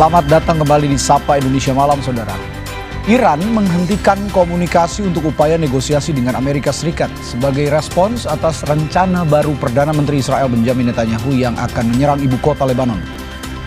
Selamat datang kembali di Sapa Indonesia Malam, Saudara. Iran menghentikan komunikasi untuk upaya negosiasi dengan Amerika Serikat sebagai respons atas rencana baru Perdana Menteri Israel Benjamin Netanyahu yang akan menyerang ibu kota Lebanon.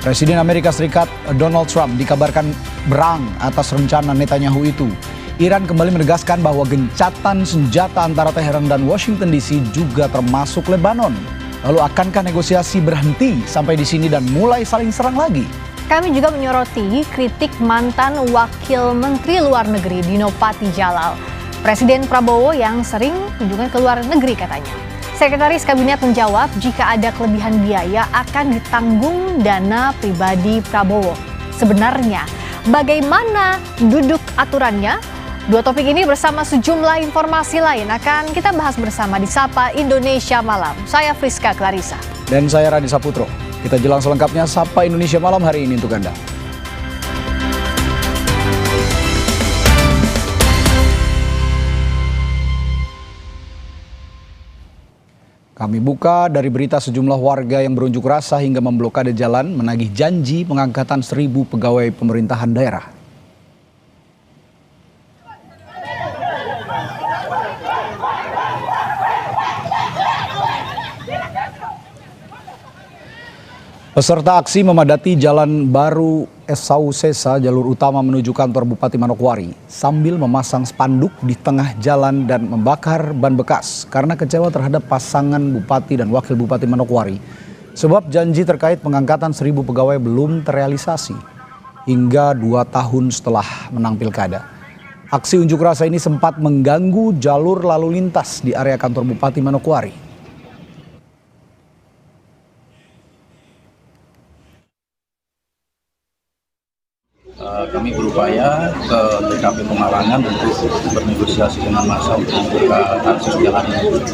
Presiden Amerika Serikat Donald Trump dikabarkan berang atas rencana Netanyahu itu. Iran kembali menegaskan bahwa gencatan senjata antara Teheran dan Washington DC juga termasuk Lebanon. Lalu akankah negosiasi berhenti sampai di sini dan mulai saling serang lagi? Kami juga menyoroti kritik mantan Wakil Menteri Luar Negeri Dino Patijalal. Presiden Prabowo yang sering kunjungan ke luar negeri katanya. Sekretaris Kabinet menjawab jika ada kelebihan biaya akan ditanggung dana pribadi Prabowo. Sebenarnya bagaimana duduk aturannya? Dua topik ini bersama sejumlah informasi lain akan kita bahas bersama di Sapa Indonesia Malam. Saya Friska Clarissa. Dan saya Radi Saputro. Kita jelang selengkapnya Sapa Indonesia Malam hari ini untuk Anda. Kami buka dari berita sejumlah warga yang berunjuk rasa hingga memblokade jalan menagih janji pengangkatan 1.000 pegawai pemerintahan daerah. Peserta aksi memadati Jalan Baru Esau Sesa, jalur utama menuju kantor Bupati Manokwari, sambil memasang spanduk di tengah jalan dan membakar ban bekas karena kecewa terhadap pasangan Bupati dan Wakil Bupati Manokwari. Sebab janji terkait pengangkatan 1.000 pegawai belum terrealisasi hingga 2 tahun setelah menang pilkada. Aksi unjuk rasa ini sempat mengganggu jalur lalu lintas di area kantor Bupati Manokwari. Kami berupaya ke TKP Pemalangan untuk bernegosiasi dengan massa untuk membuka akses jalan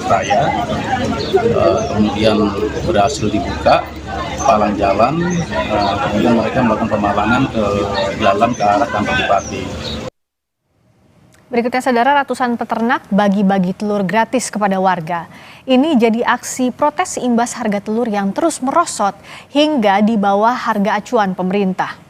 raya. Kemudian berhasil dibuka palang jalan, kemudian mereka melakukan pemalangan ke jalan ke arah kantor bupati. Berikutnya saudara, ratusan peternak bagi-bagi telur gratis kepada warga. Ini jadi aksi protes imbas harga telur yang terus merosot hingga di bawah harga acuan pemerintah.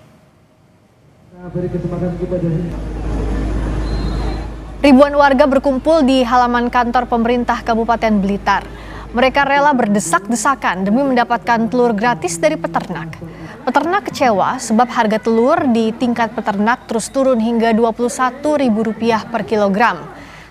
Ribuan warga berkumpul di halaman kantor pemerintah Kabupaten Blitar. Mereka rela berdesak-desakan demi mendapatkan telur gratis dari peternak. Peternak kecewa sebab harga telur di tingkat peternak terus turun hingga Rp21.000 per kilogram.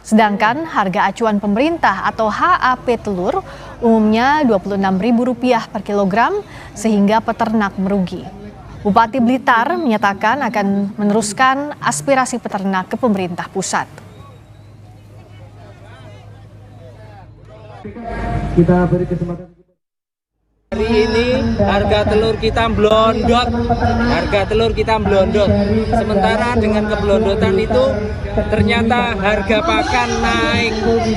Sedangkan harga acuan pemerintah atau HAP telur umumnya Rp26.000 per kilogram sehingga peternak merugi. Bupati Blitar menyatakan akan meneruskan aspirasi peternak ke pemerintah pusat. Kita beri kesempatan. Hari ini harga telur kita melondot, sementara dengan keblondotan itu ternyata harga pakan naik.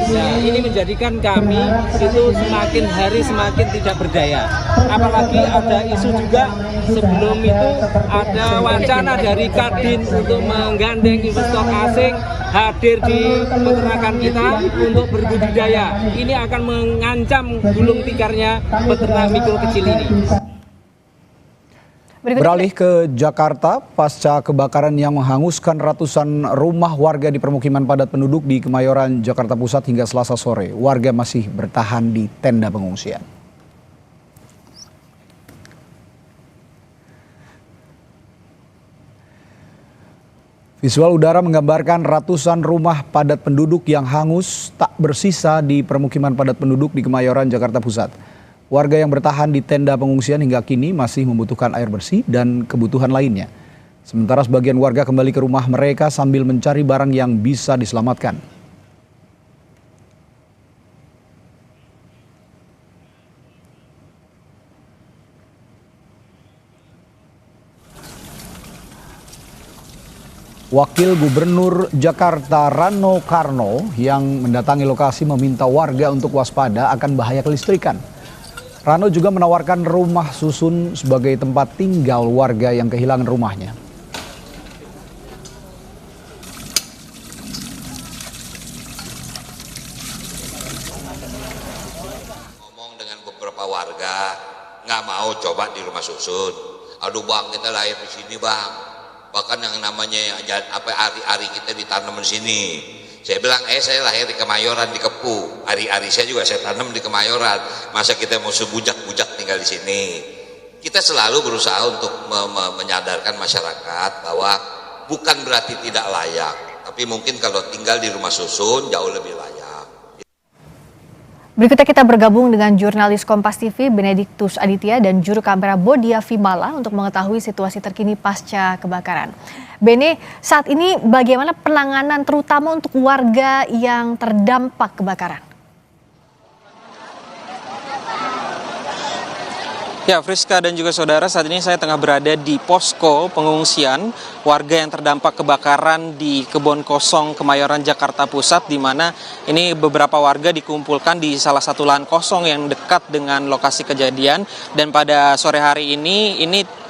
Nah, ini menjadikan kami itu semakin hari semakin tidak berdaya. Apalagi ada isu juga sebelum itu ada wacana dari Kadin untuk menggandeng investor asing hadir di peternakan kita untuk berbudidaya. Ini akan mengancam gulung tikarnya peternak mikro kecil ini. Beralih ke Jakarta, pasca kebakaran yang menghanguskan ratusan rumah warga di permukiman padat penduduk di Kemayoran, Jakarta Pusat hingga Selasa sore, warga masih bertahan di tenda pengungsian. Visual udara menggambarkan ratusan rumah padat penduduk yang hangus tak bersisa di permukiman padat penduduk di Kemayoran, Jakarta Pusat. Warga yang bertahan di tenda pengungsian hingga kini masih membutuhkan air bersih dan kebutuhan lainnya. Sementara sebagian warga kembali ke rumah mereka sambil mencari barang yang bisa diselamatkan. Wakil Gubernur Jakarta Rano Karno yang mendatangi lokasi meminta warga untuk waspada akan bahaya kelistrikan. Rano juga menawarkan rumah susun sebagai tempat tinggal warga yang kehilangan rumahnya. Ngomong dengan beberapa warga, nggak mau coba di rumah susun. Aduh bang, kita lahir di sini bang. Bahkan yang namanya ari-ari kita ditanam di sini. Saya bilang, saya lahir di Kemayoran, di Kepu. Ari-ari saya juga saya tanam di Kemayoran. Masa kita mau sebujak-bujak tinggal di sini? Kita selalu berusaha untuk menyadarkan masyarakat bahwa bukan berarti tidak layak. Tapi mungkin kalau tinggal di rumah susun jauh lebih layak. Berikutnya kita bergabung dengan jurnalis Kompas TV Benediktus Aditya dan juru kamera Bodia Vimala untuk mengetahui situasi terkini pasca kebakaran. Bene, saat ini bagaimana penanganan terutama untuk warga yang terdampak kebakaran? Ya, Friska dan juga saudara, saat ini saya tengah berada di posko pengungsian warga yang terdampak kebakaran di Kebon Kosong, Kemayoran, Jakarta Pusat, di mana ini beberapa warga dikumpulkan di salah satu lahan kosong yang dekat dengan lokasi kejadian. Dan pada sore hari ini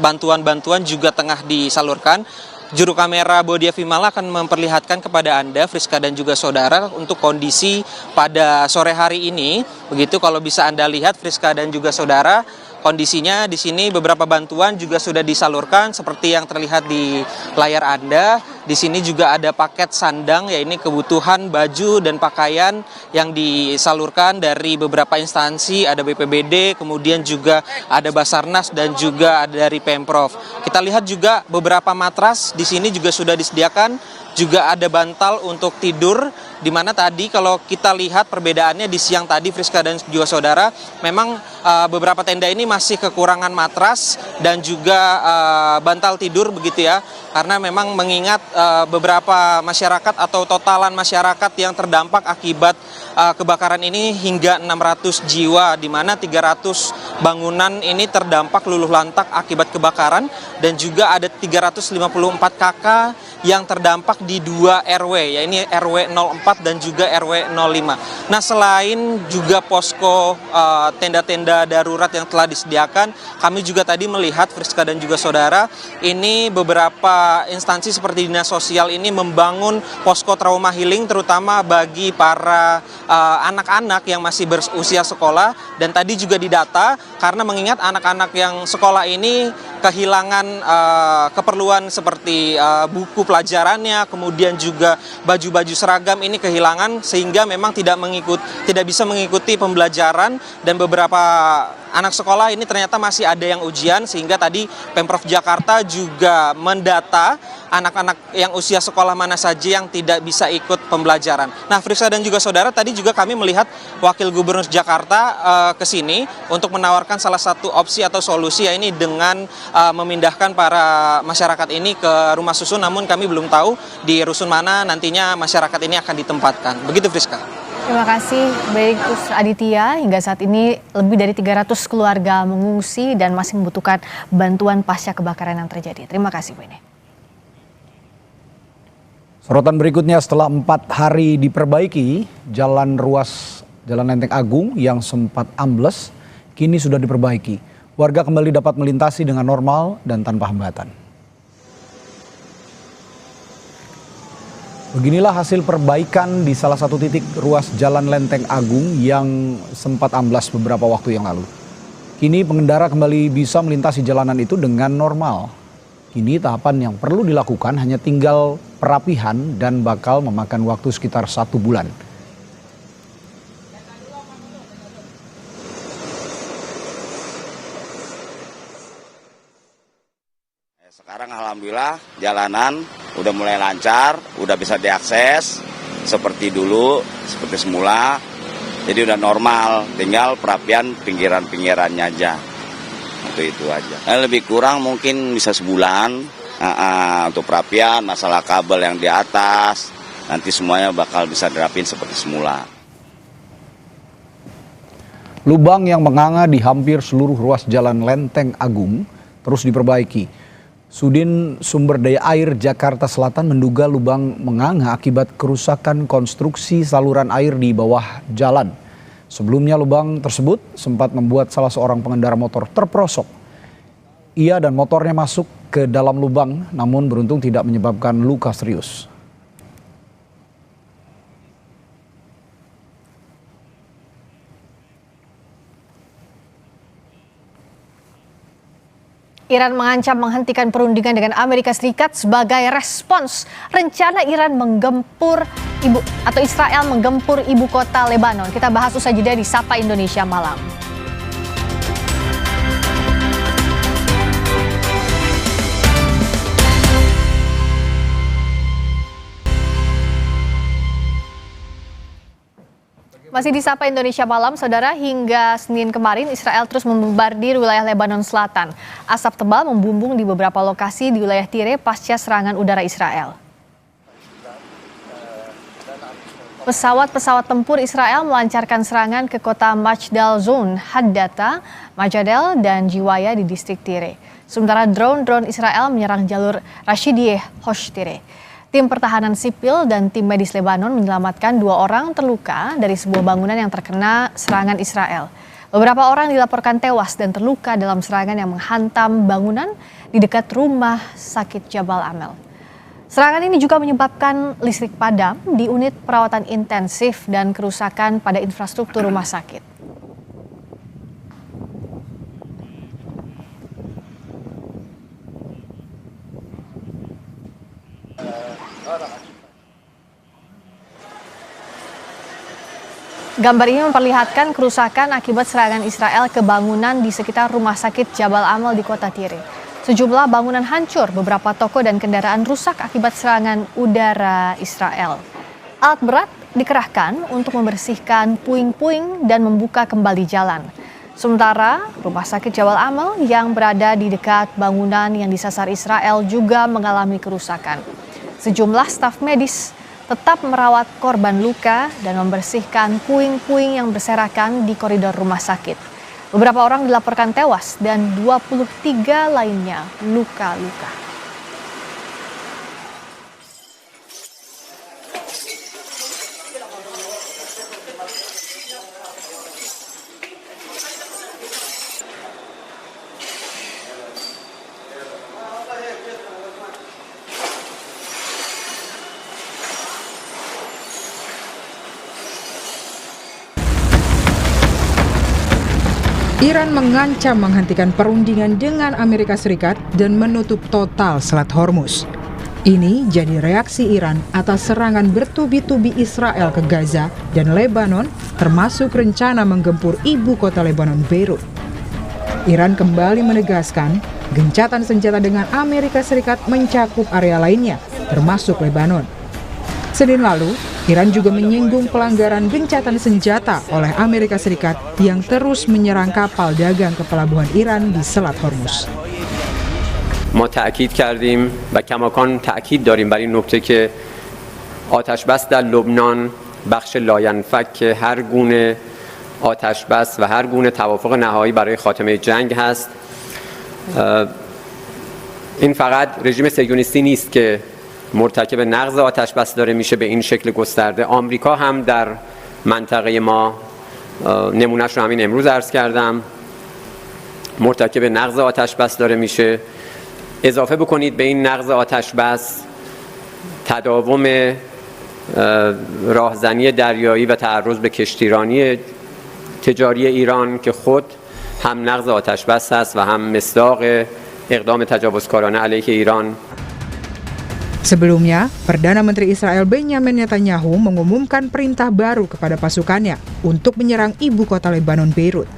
bantuan-bantuan juga tengah disalurkan. Juru kamera Bodia Vimala akan memperlihatkan kepada Anda, Friska dan juga saudara, untuk kondisi pada sore hari ini. Begitu kalau bisa Anda lihat, Friska dan juga saudara, kondisinya di sini beberapa bantuan juga sudah disalurkan seperti yang terlihat di layar Anda. Di sini juga ada paket sandang, yaitu kebutuhan baju dan pakaian yang disalurkan dari beberapa instansi, ada BPBD, kemudian juga ada Basarnas dan juga ada dari Pemprov. Kita lihat juga beberapa matras di sini juga sudah disediakan, juga ada bantal untuk tidur, di mana tadi kalau kita lihat perbedaannya di siang tadi, Friska dan juga saudara, memang beberapa tenda ini masih kekurangan matras dan juga bantal tidur begitu ya, karena memang mengingat beberapa masyarakat atau totalan masyarakat yang terdampak akibat kebakaran ini hingga 600 jiwa, di mana 300 bangunan ini terdampak luluh lantak akibat kebakaran, dan juga ada 354 KK yang terdampak di 2 RW, yaitu RW 04 dan juga RW 05. Nah, selain juga posko tenda-tenda darurat yang telah disediakan, kami juga tadi melihat, Friska dan juga saudara, ini beberapa instansi seperti Dinas Sosial ini membangun posko trauma healing terutama bagi para anak-anak yang masih berusia sekolah. Dan tadi juga didata karena mengingat anak-anak yang sekolah ini kehilangan keperluan seperti buku pelajarannya, kemudian juga baju-baju seragam ini kehilangan, sehingga memang tidak bisa mengikuti pembelajaran, dan beberapa anak sekolah ini ternyata masih ada yang ujian, sehingga tadi Pemprov Jakarta juga mendata anak-anak yang usia sekolah mana saja yang tidak bisa ikut pembelajaran. Nah, Friska dan juga saudara, tadi juga kami melihat Wakil Gubernur Jakarta ke sini untuk menawarkan salah satu opsi atau solusi, yaitu dengan memindahkan para masyarakat ini ke rumah susun, namun kami belum tahu di rusun mana nantinya masyarakat ini akan ditempatkan. Begitu, Friska. Terima kasih Benediktus Aditya. Hingga saat ini lebih dari 300 keluarga mengungsi dan masih membutuhkan bantuan pasca kebakaran yang terjadi. Terima kasih, Bene. Sorotan berikutnya, setelah 4 hari diperbaiki, jalan ruas Jalan Lenteng Agung yang sempat ambles kini sudah diperbaiki. Warga kembali dapat melintasi dengan normal dan tanpa hambatan. Beginilah hasil perbaikan di salah satu titik ruas Jalan Lenteng Agung yang sempat amblas beberapa waktu yang lalu. Kini pengendara kembali bisa melintasi jalanan itu dengan normal. Kini tahapan yang perlu dilakukan hanya tinggal perapihan dan bakal memakan waktu sekitar 1 bulan. Sekarang alhamdulillah jalanan udah mulai lancar, udah bisa diakses seperti dulu, seperti semula. Jadi udah normal, tinggal perapian pinggiran-pinggirannya aja. Itu aja. Lebih kurang mungkin bisa sebulan untuk perapian, masalah kabel yang di atas, nanti semuanya bakal bisa dirapin seperti semula. Lubang yang menganga di hampir seluruh ruas Jalan Lenteng Agung terus diperbaiki. Sudin Sumber Daya Air Jakarta Selatan menduga lubang menganga akibat kerusakan konstruksi saluran air di bawah jalan. Sebelumnya lubang tersebut sempat membuat salah seorang pengendara motor terperosok. Ia dan motornya masuk ke dalam lubang, namun beruntung tidak menyebabkan luka serius. Iran mengancam menghentikan perundingan dengan Amerika Serikat sebagai respons rencana Iran Israel menggempur ibu kota Lebanon. Kita bahas usai jeda di Sapa Indonesia Malam. Masih di Sapa Indonesia Malam, Saudara, hingga Senin kemarin Israel terus membombardir wilayah Lebanon Selatan. Asap tebal membumbung di beberapa lokasi di wilayah Tire pasca serangan udara Israel. Pesawat-pesawat tempur Israel melancarkan serangan ke kota Majdal Zon, Haddata, Majadel, dan Jiwaya di distrik Tire. Sementara drone-drone Israel menyerang jalur Rashidiyeh Hosh Tire. Tim pertahanan sipil dan tim medis Lebanon menyelamatkan 2 orang terluka dari sebuah bangunan yang terkena serangan Israel. Beberapa orang dilaporkan tewas dan terluka dalam serangan yang menghantam bangunan di dekat rumah sakit Jabal Amel. Serangan ini juga menyebabkan listrik padam di unit perawatan intensif dan kerusakan pada infrastruktur rumah sakit. Gambar ini memperlihatkan kerusakan akibat serangan Israel ke bangunan di sekitar rumah sakit Jabal Amal di kota Tire. Sejumlah bangunan hancur, beberapa toko dan kendaraan rusak akibat serangan udara Israel. Alat berat dikerahkan untuk membersihkan puing-puing dan membuka kembali jalan. Sementara rumah sakit Jabal Amal yang berada di dekat bangunan yang disasar Israel juga mengalami kerusakan. Sejumlah staf medis tetap merawat korban luka dan membersihkan puing-puing yang berserakan di koridor rumah sakit. Beberapa orang dilaporkan tewas dan 23 lainnya luka-luka. Iran mengancam menghentikan perundingan dengan Amerika Serikat dan menutup total Selat Hormuz. Ini jadi reaksi Iran atas serangan bertubi-tubi Israel ke Gaza dan Lebanon, termasuk rencana menggempur ibu kota Lebanon, Beirut. Iran kembali menegaskan gencatan senjata dengan Amerika Serikat mencakup area lainnya, termasuk Lebanon. Senin lalu, Iran juga menyinggung pelanggaran gencatan senjata oleh Amerika Serikat yang terus menyerang kapal dagang ke pelabuhan Iran di Selat Hormuz. ما تأکید کردیم و کماکان تأکید داریم بر این نکته که آتش بس در لبنان بخش لاینفک هر گونه آتش بس و هر گونه توافق نهایی برای خاتمه جنگ هست. این فقط رژیم صهیونیستی نیست که مرتکب نقض آتش بس داره میشه به این شکل گسترده. آمریکا هم در منطقه ما نمونهش رو همین امروز عرض کردم مرتکب نقض آتش بس داره میشه. اضافه بکنید به این نقض آتش بس تداوم راهزنی دریایی و تعرض به کشتیرانی تجاری ایران که خود هم نقض آتش بس است و هم مصداق اقدام تجاوزکارانه علیه ایران. Sebelumnya, Perdana Menteri Israel Benjamin Netanyahu mengumumkan perintah baru kepada pasukannya untuk menyerang ibu kota Lebanon, Beirut.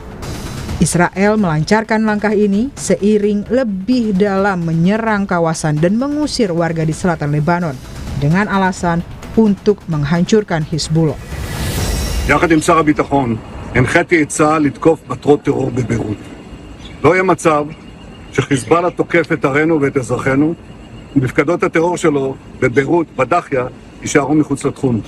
Israel melancarkan langkah ini seiring lebih dalam menyerang kawasan dan mengusir warga di selatan Lebanon dengan alasan untuk menghancurkan Hizbullah. יחד עם שר הביטחון, הנחיתי את צה"ל לתקוף מטרות טרור בביירות. לא יהיה מצב שחיזבאללה תוקף את ערינו ואת אזרחינו, ומפקדות הטרור שלו בביירות, בדאחיה, יישארו מחוץ לתחום.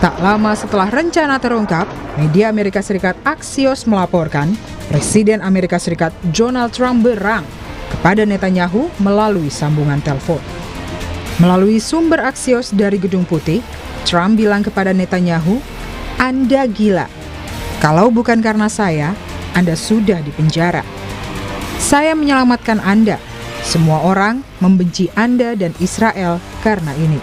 Tak lama setelah rencana terungkap, media Amerika Serikat Axios melaporkan Presiden Amerika Serikat Donald Trump berang kepada Netanyahu melalui sambungan telepon. Melalui sumber Axios dari Gedung Putih, Trump bilang kepada Netanyahu, "Anda gila. Kalau bukan karena saya, Anda sudah dipenjara. Saya menyelamatkan Anda. Semua orang membenci Anda dan Israel karena ini."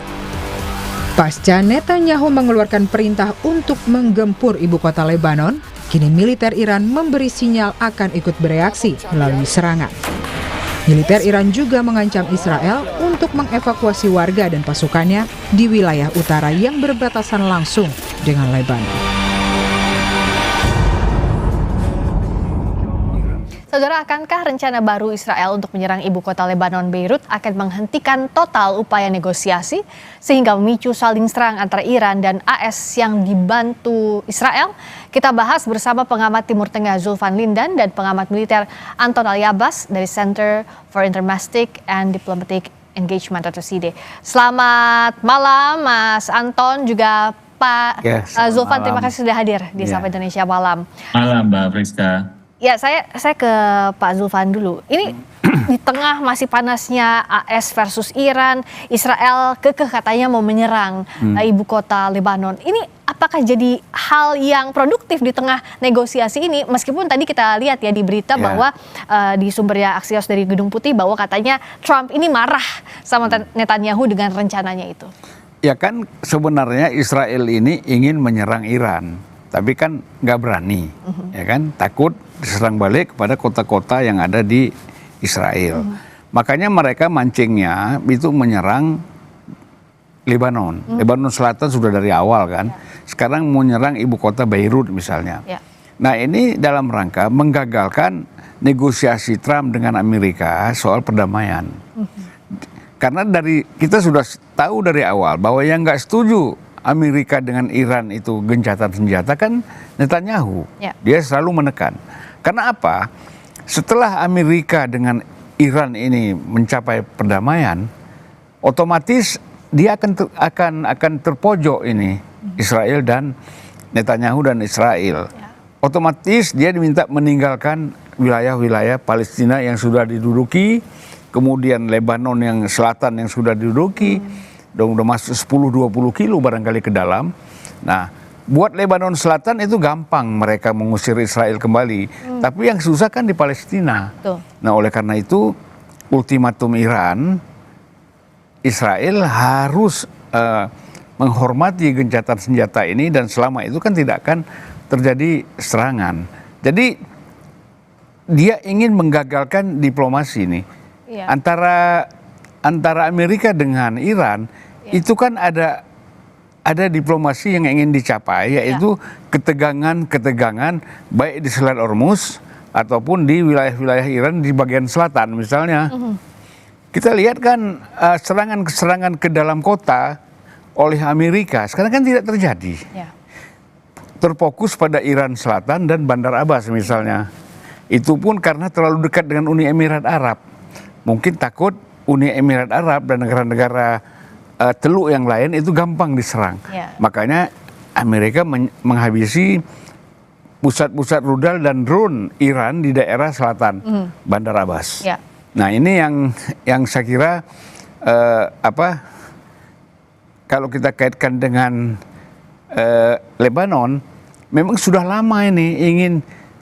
Pasca Netanyahu mengeluarkan perintah untuk menggempur ibu kota Lebanon, kini militer Iran memberi sinyal akan ikut bereaksi melalui serangan. Militer Iran juga mengancam Israel untuk mengevakuasi warga dan pasukannya di wilayah utara yang berbatasan langsung dengan Lebanon. Saudara, akankah rencana baru Israel untuk menyerang ibu kota Lebanon, Beirut, akan menghentikan total upaya negosiasi sehingga memicu saling serang antara Iran dan AS yang dibantu Israel? Kita bahas bersama pengamat Timur Tengah Zulfan Lindan dan pengamat militer Anton Alyabas dari Center for Intermestic and Diplomatic Engagement atau CIDE. Selamat malam Mas Anton, juga Pak Zulfan, terima kasih sudah hadir di Sapa Indonesia Malam. Malam Mbak Friska. Ya, saya ke Pak Zulfan dulu. Ini di tengah masih panasnya AS versus Iran, Israel kekeh katanya mau menyerang ibu kota Lebanon. Ini apakah jadi hal yang produktif di tengah negosiasi ini? Meskipun tadi kita lihat ya di berita bahwa di sumbernya Axios dari Gedung Putih bahwa katanya Trump ini marah sama Netanyahu dengan rencananya itu. Ya kan sebenarnya Israel ini ingin menyerang Iran, tapi kan nggak berani, ya kan, takut diserang balik kepada kota-kota yang ada di Israel. Makanya mereka mancingnya itu menyerang Lebanon. Lebanon Selatan sudah dari awal kan. Sekarang mau menyerang ibu kota Beirut misalnya. Nah ini dalam rangka menggagalkan negosiasi Trump dengan Amerika soal perdamaian. Karena kita sudah tahu dari awal bahwa yang nggak setuju Amerika dengan Iran itu gencatan senjata kan Netanyahu. Dia selalu menekan. Karena apa? Setelah Amerika dengan Iran ini mencapai perdamaian, otomatis dia akan terpojok ini Israel dan Netanyahu dan Israel. Otomatis dia diminta meninggalkan wilayah-wilayah Palestina yang sudah diduduki, kemudian Lebanon yang selatan yang sudah diduduki. Udah masuk 10-20 kilo barangkali ke dalam. Nah, buat Lebanon Selatan itu gampang mereka mengusir Israel kembali. Tapi yang susah kan di Palestina. Nah, oleh karena itu ultimatum Iran, Israel harus menghormati gencatan senjata ini dan selama itu kan tidak akan terjadi serangan. Jadi dia ingin menggagalkan diplomasi ini. Antara Amerika dengan Iran itu kan ada diplomasi yang ingin dicapai, yaitu ketegangan baik di Selat Hormuz ataupun di wilayah-wilayah Iran di bagian selatan misalnya. Kita lihat kan serangan-serangan ke dalam kota oleh Amerika sekarang kan tidak terjadi. Terfokus pada Iran Selatan dan Bandar Abbas misalnya. Itu pun karena terlalu dekat dengan Uni Emirat Arab. Mungkin takut Uni Emirat Arab dan negara-negara teluk yang lain itu gampang diserang. Makanya Amerika menghabisi pusat-pusat rudal dan drone Iran di daerah selatan Bandar Abbas. Nah ini yang saya kira kalau kita kaitkan dengan Lebanon, memang sudah lama ini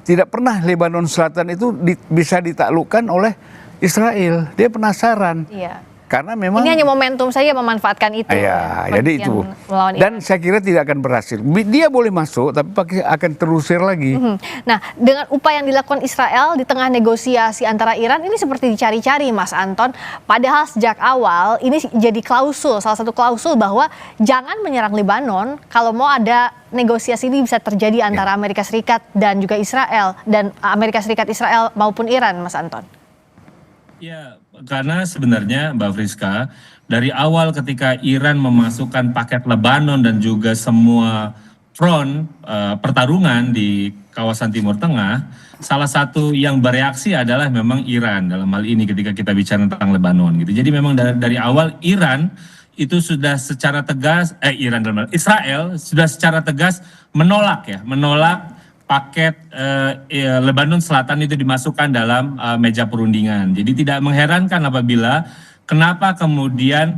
tidak pernah Lebanon Selatan itu bisa ditaklukkan oleh Israel. Dia penasaran. Karena memang ini hanya momentum saja memanfaatkan itu. Jadi itu. Dan saya kira tidak akan berhasil. Dia boleh masuk tapi akan terusir lagi. Nah, dengan upaya yang dilakukan Israel di tengah negosiasi antara Iran ini seperti dicari-cari Mas Anton. Padahal sejak awal ini jadi salah satu klausul bahwa jangan menyerang Lebanon kalau mau ada negosiasi ini bisa terjadi antara Amerika Serikat dan juga Israel, dan Amerika Serikat Israel maupun Iran, Mas Anton. Ya, karena sebenarnya Mbak Friska, dari awal ketika Iran memasukkan paket Lebanon dan juga semua front pertarungan di kawasan Timur Tengah, salah satu yang bereaksi adalah memang Iran dalam hal ini ketika kita bicara tentang Lebanon gitu. Jadi memang dari awal Iran itu sudah secara tegas, Israel sudah secara tegas menolak paket Lebanon Selatan itu dimasukkan dalam meja perundingan. Jadi tidak mengherankan apabila kenapa kemudian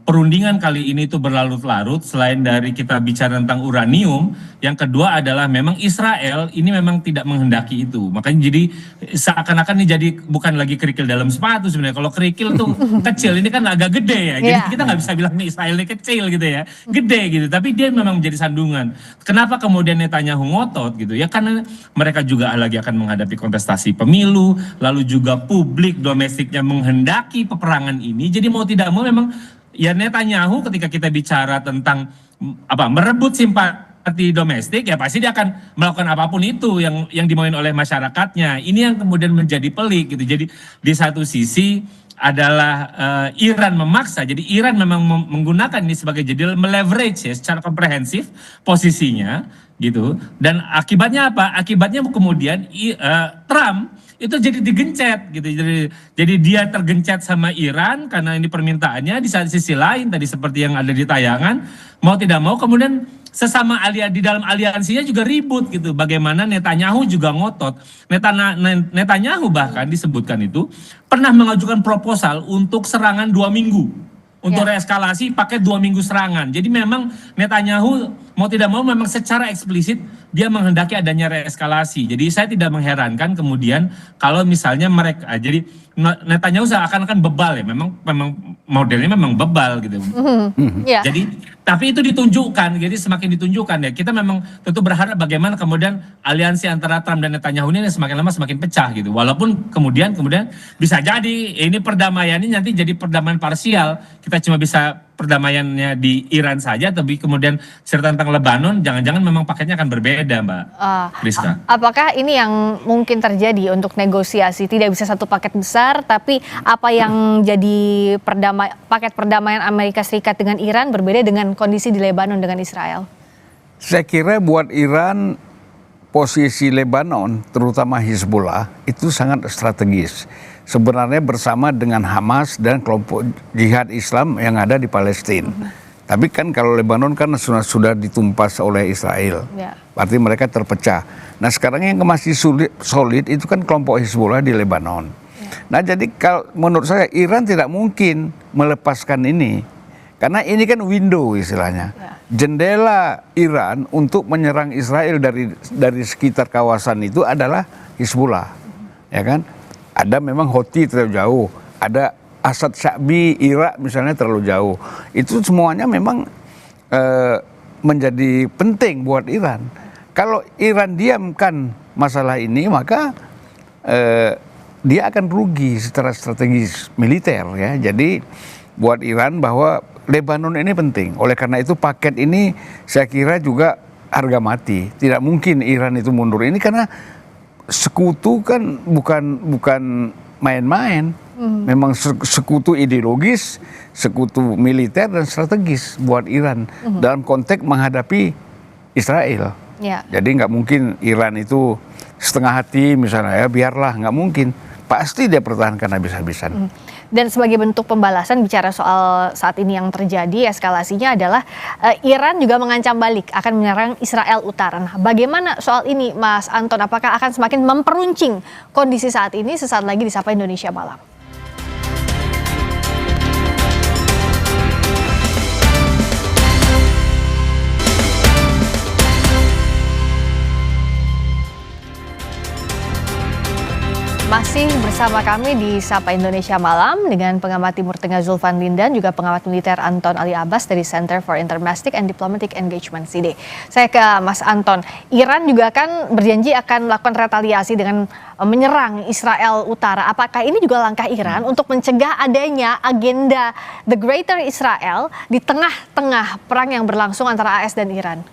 perundingan kali ini itu berlarut-larut, selain dari kita bicara tentang uranium, yang kedua adalah memang Israel ini memang tidak menghendaki itu. Makanya jadi seakan-akan ini jadi bukan lagi kerikil dalam sepatu sebenarnya. Kalau kerikil tuh kecil, ini kan agak gede ya. Jadi kita nggak bisa bilang nih Israel ini kecil gitu ya, gede gitu. Tapi dia memang menjadi sandungan. Kenapa kemudian Netanyahu ngotot gitu? Ya karena mereka juga lagi akan menghadapi kontestasi pemilu, lalu juga publik domestiknya menghendaki peperangan ini. Jadi mau tidak mau memang ya Netanyahu ketika kita bicara tentang merebut simpati domestik, ya pasti dia akan melakukan apapun itu yang dimauin oleh masyarakatnya. Ini yang kemudian menjadi pelik gitu. Jadi di satu sisi adalah Iran memaksa, jadi Iran memang menggunakan ini sebagai jadi meleverage ya secara komprehensif posisinya gitu. Dan akibatnya apa? Akibatnya kemudian Trump itu jadi digencet gitu. Jadi dia tergencet sama Iran karena ini permintaannya. Di sisi lain tadi seperti yang ada di tayangan, mau tidak mau kemudian sesama di dalam aliansinya juga ribut gitu. Bagaimana Netanyahu juga ngotot. Netanyahu bahkan disebutkan itu pernah mengajukan proposal untuk serangan 2 minggu. Untuk reeskalasi pakai 2 minggu serangan. Jadi memang Netanyahu mau tidak mau memang secara eksplisit dia menghendaki adanya reeskalasi. Jadi saya tidak mengherankan kemudian kalau misalnya mereka, jadi Netanyahu seakan-akan bebal ya, memang modelnya memang bebal gitu. Jadi tapi itu ditunjukkan, jadi semakin ditunjukkan ya. Kita memang tentu berharap bagaimana kemudian aliansi antara Trump dan Netanyahu ini semakin lama semakin pecah gitu. Walaupun kemudian bisa jadi ini perdamaiannya nanti jadi perdamaian parsial. Kita cuma bisa perdamaiannya di Iran saja, tapi kemudian cerita tentang Lebanon jangan-jangan memang paketnya akan berbeda, Mbak Rizka. Apakah ini yang mungkin terjadi untuk negosiasi? Tidak bisa satu paket besar, tapi apa yang jadi paket perdamaian Amerika Serikat dengan Iran berbeda dengan kondisi di Lebanon dengan Israel? Saya kira buat Iran posisi Lebanon, terutama Hizbullah, itu sangat strategis. Sebenarnya bersama dengan Hamas dan kelompok jihad Islam yang ada di Palestina. Tapi kan kalau Lebanon kan sudah ditumpas oleh Israel. Berarti mereka terpecah. Nah sekarang yang masih solid itu kan kelompok Hizbullah di Lebanon. Nah jadi kalau menurut saya Iran tidak mungkin melepaskan ini. Karena ini kan window istilahnya. Jendela Iran untuk menyerang Israel dari sekitar kawasan itu adalah Hizbullah. Ya kan? Ada memang Houthi terlalu jauh, ada Asad Sya'bi Irak misalnya terlalu jauh. Itu semuanya memang menjadi penting buat Iran. Kalau Iran diamkan masalah ini, maka dia akan rugi secara strategis militer ya. Jadi buat Iran bahwa Lebanon ini penting. Oleh karena itu paket ini saya kira juga harga mati. Tidak mungkin Iran itu mundur ini karena sekutu kan bukan main-main. Memang sekutu ideologis, sekutu militer dan strategis buat Iran dalam konteks menghadapi Israel. Jadi nggak mungkin Iran itu setengah hati misalnya ya, biarlah, nggak mungkin. Pasti dia pertahankan habis-habisan. Dan sebagai bentuk pembalasan bicara soal saat ini yang terjadi, eskalasinya adalah Iran juga mengancam balik akan menyerang Israel Utara. Nah, bagaimana soal ini Mas Anton? Apakah akan semakin memperuncing kondisi saat ini? Sesaat lagi di Sapa Indonesia Malam. Masih bersama kami di Sapa Indonesia Malam dengan pengamat Timur Tengah Zulfan Lindan, juga pengamat militer Anton Ali Abbas dari Center for Intermestic and Diplomatic Engagement CD. Saya ke Mas Anton. Iran juga kan berjanji akan melakukan retaliasi dengan menyerang Israel Utara. Apakah ini juga langkah Iran untuk mencegah adanya agenda The Greater Israel di tengah-tengah perang yang berlangsung antara AS dan Iran?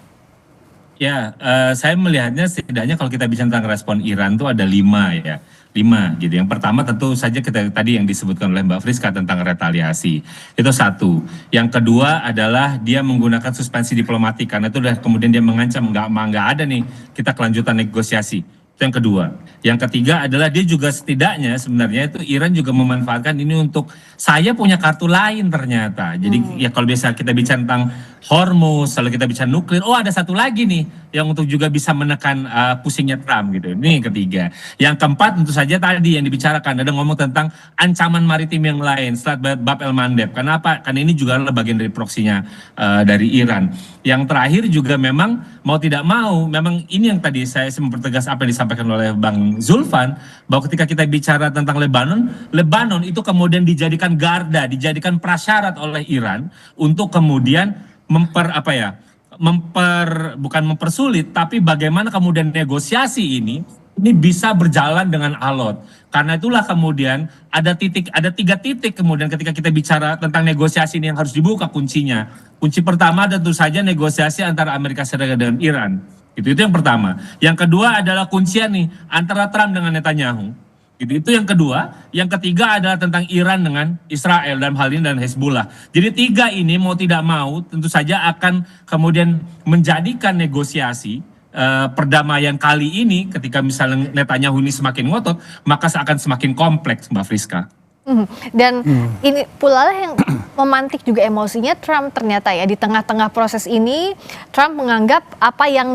Ya, saya melihatnya setidaknya kalau kita bicara tentang respon Iran itu ada 5 ya. 5 gitu. Yang pertama tentu saja kita tadi yang disebutkan oleh Mbak Friska tentang retaliasi. Itu satu. Yang kedua adalah dia menggunakan suspensi diplomatik karena itu udah kemudian dia mengancam nggak ada nih kita kelanjutan negosiasi. Itu yang kedua. Yang ketiga adalah dia juga setidaknya sebenarnya itu Iran juga memanfaatkan ini untuk saya punya kartu lain ternyata. Jadi ya kalau biasa kita bicara tentang Hormuz, lalu kita bicara nuklir. Oh, ada satu lagi nih yang untuk juga bisa menekan pusingnya Trump gitu. Ini yang ketiga. Yang keempat tentu saja tadi yang dibicarakan, ada ngomong tentang ancaman maritim yang lain setelah Bab el Mandeb. Kenapa? Karena ini juga adalah bagian dari proksinya dari Iran. Yang terakhir juga memang mau tidak mau, memang ini yang tadi saya mempertegas apa yang disampaikan oleh Bang Zulfan, bahwa ketika kita bicara tentang Lebanon itu kemudian dijadikan garda, dijadikan prasyarat oleh Iran untuk kemudian bukan mempersulit, tapi bagaimana kemudian negosiasi ini bisa berjalan dengan alot. Karena itulah kemudian ada 3 titik kemudian ketika kita bicara tentang negosiasi ini yang harus dibuka kuncinya. Kunci pertama tentu saja negosiasi antara Amerika Serikat dan Iran. Itu yang pertama. Yang kedua adalah kuncian nih antara Trump dengan Netanyahu. Itu yang kedua. Yang ketiga adalah tentang Iran dengan Israel dalam hal ini dan Hezbollah. Jadi 3 ini mau tidak mau tentu saja akan kemudian menjadikan negosiasi perdamaian kali ini ketika misalnya Netanyahu ini semakin ngotot, maka akan semakin kompleks, Mbak Friska. Dan ini pula yang memantik juga emosinya Trump ternyata ya, di tengah-tengah proses ini Trump menganggap apa yang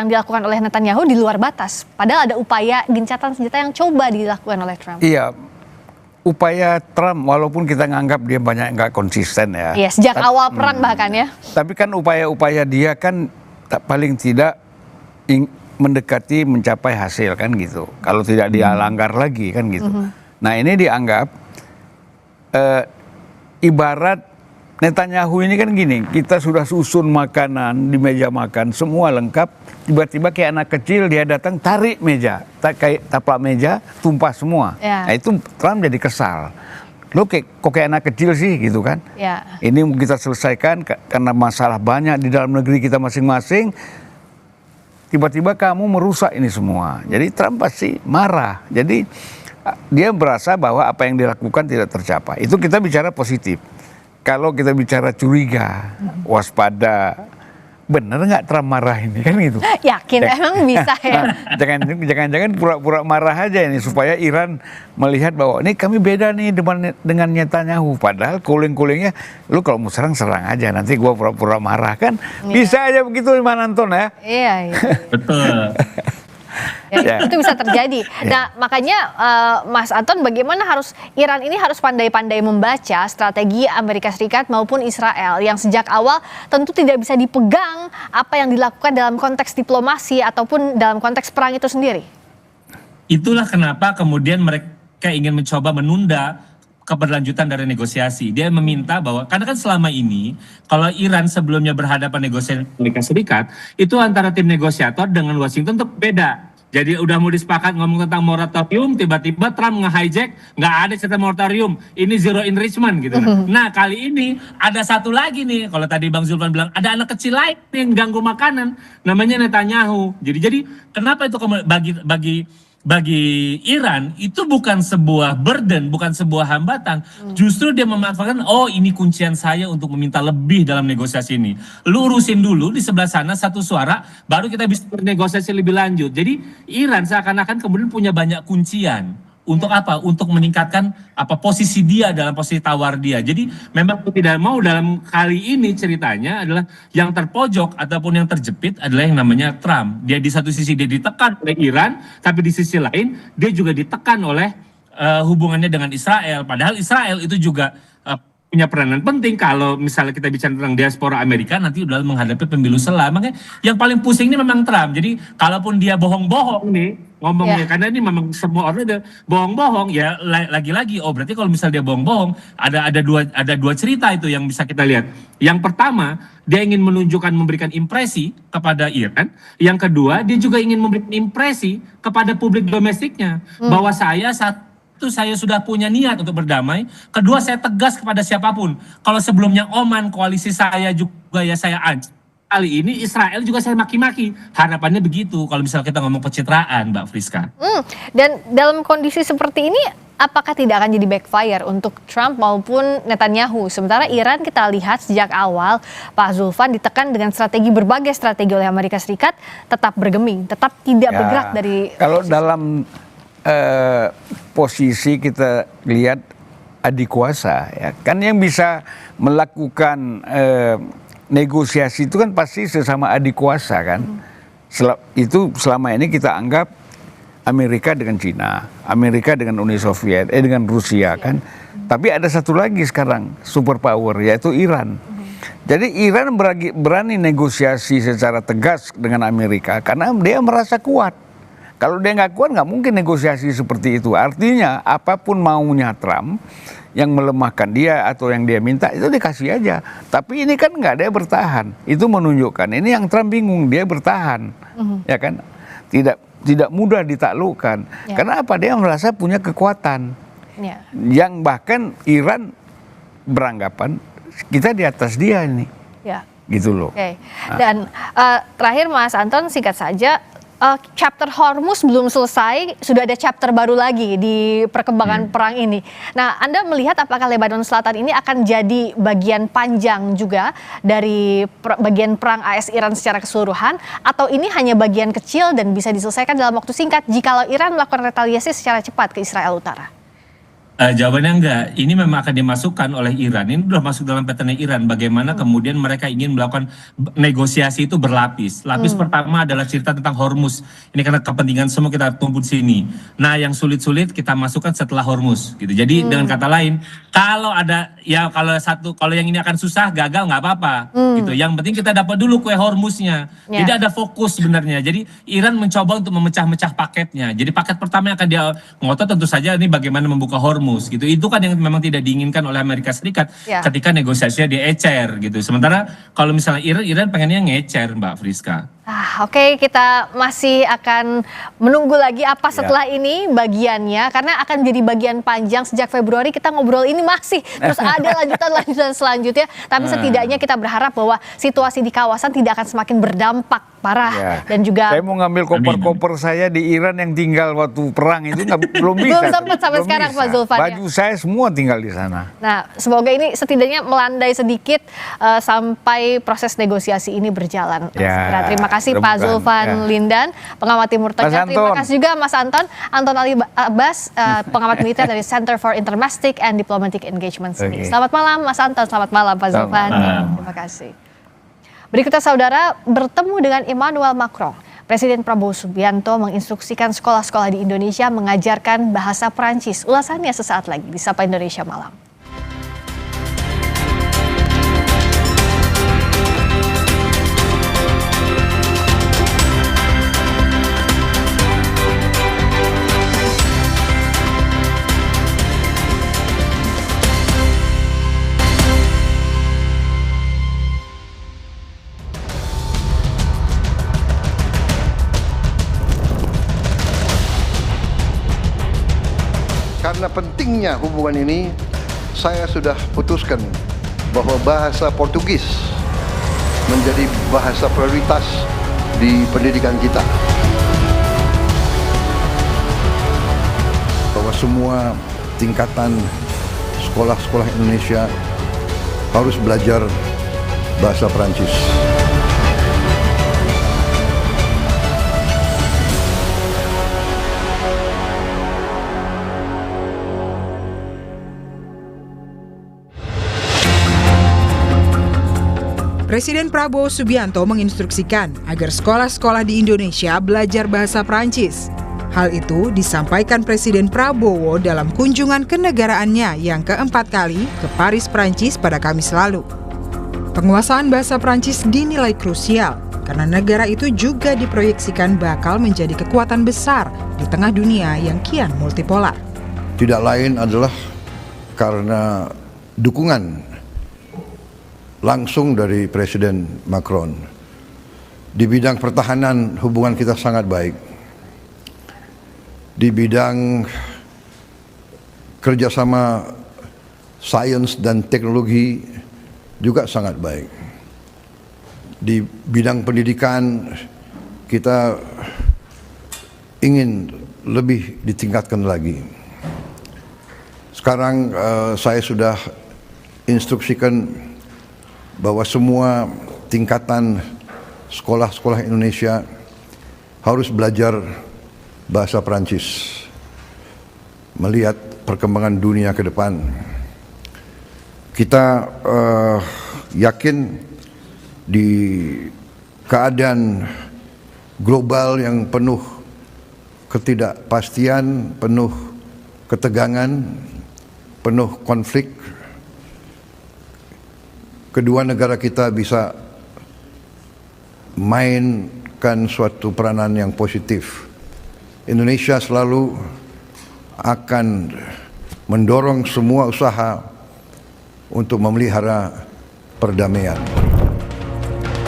dilakukan oleh Netanyahu di luar batas, padahal ada upaya gencatan senjata yang coba dilakukan oleh Trump. Iya, upaya Trump walaupun kita nganggap dia banyak nggak konsisten ya. Iya, sejak awal perang bahkan ya. Tapi kan upaya-upaya dia kan paling tidak mendekati mencapai hasil kan gitu. Kalau tidak dia langgar lagi kan gitu. Nah ini dianggap ibarat Netanyahu ini kan gini, kita sudah susun makanan di meja makan, semua lengkap, tiba-tiba kayak anak kecil dia datang tarik meja, kayak taplak meja, tumpah semua. Nah itu Trump jadi kesal. Lo kok kayak anak kecil sih gitu kan. Ini kita selesaikan karena masalah banyak di dalam negeri kita masing-masing, tiba-tiba kamu merusak ini semua. Jadi Trump pasti marah. Jadi dia merasa bahwa apa yang dilakukan tidak tercapai. Itu kita bicara positif. Kalau kita bicara curiga, waspada, bener nggak Trump marah ini kan gitu? Yakin emang bisa ya? Jangan-jangan pura-pura marah aja ini supaya Iran melihat bahwa ini kami beda nih dengan Netanyahu. Padahal cooling-coolingnya, lu kalau mau serang aja. Nanti gua pura-pura marah kan? Bisa aja begitu Mas Anton ya? Iya. Betul. Itu bisa terjadi. Nah makanya Mas Anton, bagaimana Iran ini harus pandai-pandai membaca strategi Amerika Serikat maupun Israel yang sejak awal tentu tidak bisa dipegang apa yang dilakukan dalam konteks diplomasi ataupun dalam konteks perang itu sendiri. Itulah kenapa kemudian mereka ingin mencoba menunda keberlanjutan dari negosiasi. Dia meminta bahwa, karena kan selama ini kalau Iran sebelumnya berhadapan negosiasi Amerika Serikat, itu antara tim negosiator dengan Washington itu beda. Jadi udah mau disepakati ngomong tentang moratorium, tiba-tiba Trump nge-hijack, nggak ada cerita moratorium, ini zero enrichment gitu. Nah kali ini ada satu lagi nih, kalau tadi Bang Zulfan bilang ada anak kecil lain yang ganggu makanan, namanya Netanyahu. Jadi kenapa itu bagi Iran itu bukan sebuah burden, bukan sebuah hambatan. Justru dia memanfaatkan, oh ini kuncian saya untuk meminta lebih dalam negosiasi ini. Lu urusin dulu di sebelah sana satu suara, baru kita bisa bernegosiasi lebih lanjut. Jadi Iran seakan-akan kemudian punya banyak kuncian. Untuk apa? Untuk meningkatkan posisi dia dalam posisi tawar dia. Jadi memang tidak mau dalam kali ini ceritanya adalah yang terpojok ataupun yang terjepit adalah yang namanya Trump. Dia di satu sisi dia ditekan oleh Iran, tapi di sisi lain dia juga ditekan oleh hubungannya dengan Israel. Padahal Israel itu juga punya peranan penting kalau misalnya kita bicara tentang diaspora Amerika nanti udah menghadapi pemilu sela. Makanya yang paling pusing ini memang Trump. Jadi kalaupun dia bohong-bohong nih ngomongnya, karena ini memang semua orang udah bohong-bohong ya, lagi-lagi berarti kalau misalnya dia bohong-bohong ada dua cerita itu yang bisa kita lihat. Yang pertama, dia ingin menunjukkan memberikan impresi kepada Iran. Yang kedua, dia juga ingin memberikan impresi kepada publik domestiknya bahwa saya saya sudah punya niat untuk berdamai. Kedua, saya tegas kepada siapapun. Kalau sebelumnya Oman, koalisi saya juga ya saya ancam. Kali ini Israel juga saya maki-maki. Harapannya begitu kalau misalnya kita ngomong pencitraan, Mbak Friska. Dan dalam kondisi seperti ini, apakah tidak akan jadi backfire untuk Trump maupun Netanyahu? Sementara Iran kita lihat sejak awal, Pak Zulfan ditekan dengan berbagai strategi oleh Amerika Serikat, tetap bergeming, tetap tidak bergerak dari... Kalau dalam posisi kita lihat adik kuasa, ya kan, yang bisa melakukan negosiasi itu kan pasti sesama adik kuasa kan. Itu selama ini kita anggap Amerika dengan Cina, Amerika dengan Uni Soviet, dengan Rusia kan. Tapi ada satu lagi sekarang superpower, yaitu Iran. Jadi Iran berani negosiasi secara tegas dengan Amerika karena dia merasa kuat. Kalau dia nggak kuat, nggak mungkin negosiasi seperti itu. Artinya apapun maunya Trump yang melemahkan dia atau yang dia minta itu dikasih aja. Tapi ini kan nggak, dia bertahan. Itu menunjukkan ini yang Trump bingung, dia bertahan, ya kan? Tidak mudah ditaklukkan. Karena apa? Dia merasa punya kekuatan. Yang bahkan Iran beranggapan kita di atas dia ini. Gitu loh. Dan terakhir Mas Anton, singkat saja. Chapter Hormuz belum selesai, sudah ada chapter baru lagi di perkembangan perang ini. Nah, Anda melihat apakah Lebanon Selatan ini akan jadi bagian panjang juga dari bagian perang AS-Iran secara keseluruhan, atau ini hanya bagian kecil dan bisa diselesaikan dalam waktu singkat jikalau Iran melakukan retaliasi secara cepat ke Israel Utara? Jawabannya enggak. Ini memang akan dimasukkan oleh Iran. Ini sudah masuk dalam pattern Iran. Bagaimana kemudian mereka ingin melakukan negosiasi itu berlapis. Lapis pertama adalah cerita tentang Hormuz. Ini karena kepentingan semua kita tumpul di sini. Nah, yang sulit-sulit kita masukkan setelah Hormuz. Gitu. Jadi dengan kata lain, kalau ada ya kalau yang ini akan susah, gagal nggak apa-apa. Gitu. Yang penting kita dapat dulu kue Hormuznya. Jadi ada fokus sebenarnya. Jadi Iran mencoba untuk memecah-mecah paketnya. Jadi paket pertama yang akan dia ngotot tentu saja ini bagaimana membuka Hormuz. Gitu. Itu kan yang memang tidak diinginkan oleh Amerika Serikat ketika negosiasinya diecer gitu. Sementara kalau misalnya Iran pengennya ngecer, Mbak Friska. Oke, kita masih akan menunggu lagi apa setelah ini bagiannya, karena akan jadi bagian panjang. Sejak Februari kita ngobrol ini masih terus ada lanjutan selanjutnya, tapi setidaknya kita berharap bahwa situasi di kawasan tidak akan semakin berdampak parah. Dan juga saya mau ngambil koper-koper saya di Iran yang tinggal waktu perang itu belum bisa. Belum sempat sampai sekarang Pak Zulfan. Baju saya semua tinggal di sana. Nah, semoga ini setidaknya melandai sedikit sampai proses negosiasi ini berjalan. Terima kasih Pak Zulfan Lindan, pengamat Timur Tengah. Terima kasih juga Mas Anton Ali Abbas, pengamat militer dari Center for Intermastic and Diplomatic Engagement. Selamat malam Mas Anton, selamat malam Pak Zulfan. Terima kasih. Berikutnya saudara, bertemu dengan Emmanuel Macron. Presiden Prabowo Subianto menginstruksikan sekolah-sekolah di Indonesia mengajarkan bahasa Prancis. Ulasannya sesaat lagi di Sapa Indonesia Malam. Karena pentingnya hubungan ini, saya sudah putuskan bahwa bahasa Portugis menjadi bahasa prioritas di pendidikan kita. Bahwa semua tingkatan sekolah-sekolah Indonesia harus belajar bahasa Perancis. Presiden Prabowo Subianto menginstruksikan agar sekolah-sekolah di Indonesia belajar bahasa Prancis. Hal itu disampaikan Presiden Prabowo dalam kunjungan kenegaraannya yang keempat kali ke Paris, Prancis pada Kamis lalu. Penguasaan bahasa Prancis dinilai krusial karena negara itu juga diproyeksikan bakal menjadi kekuatan besar di tengah dunia yang kian multipolar. Tidak lain adalah karena dukungan langsung dari Presiden Macron. Di bidang pertahanan hubungan kita sangat baik. Di bidang kerjasama sains dan teknologi juga sangat baik. Di bidang pendidikan kita ingin lebih ditingkatkan lagi. Sekarang saya sudah instruksikan bahwa semua tingkatan sekolah-sekolah Indonesia harus belajar bahasa Perancis. Melihat perkembangan dunia ke depan, Kita yakin di keadaan global yang penuh ketidakpastian, penuh ketegangan, penuh konflik, kedua negara kita bisa mainkan suatu peranan yang positif. Indonesia selalu akan mendorong semua usaha untuk memelihara perdamaian.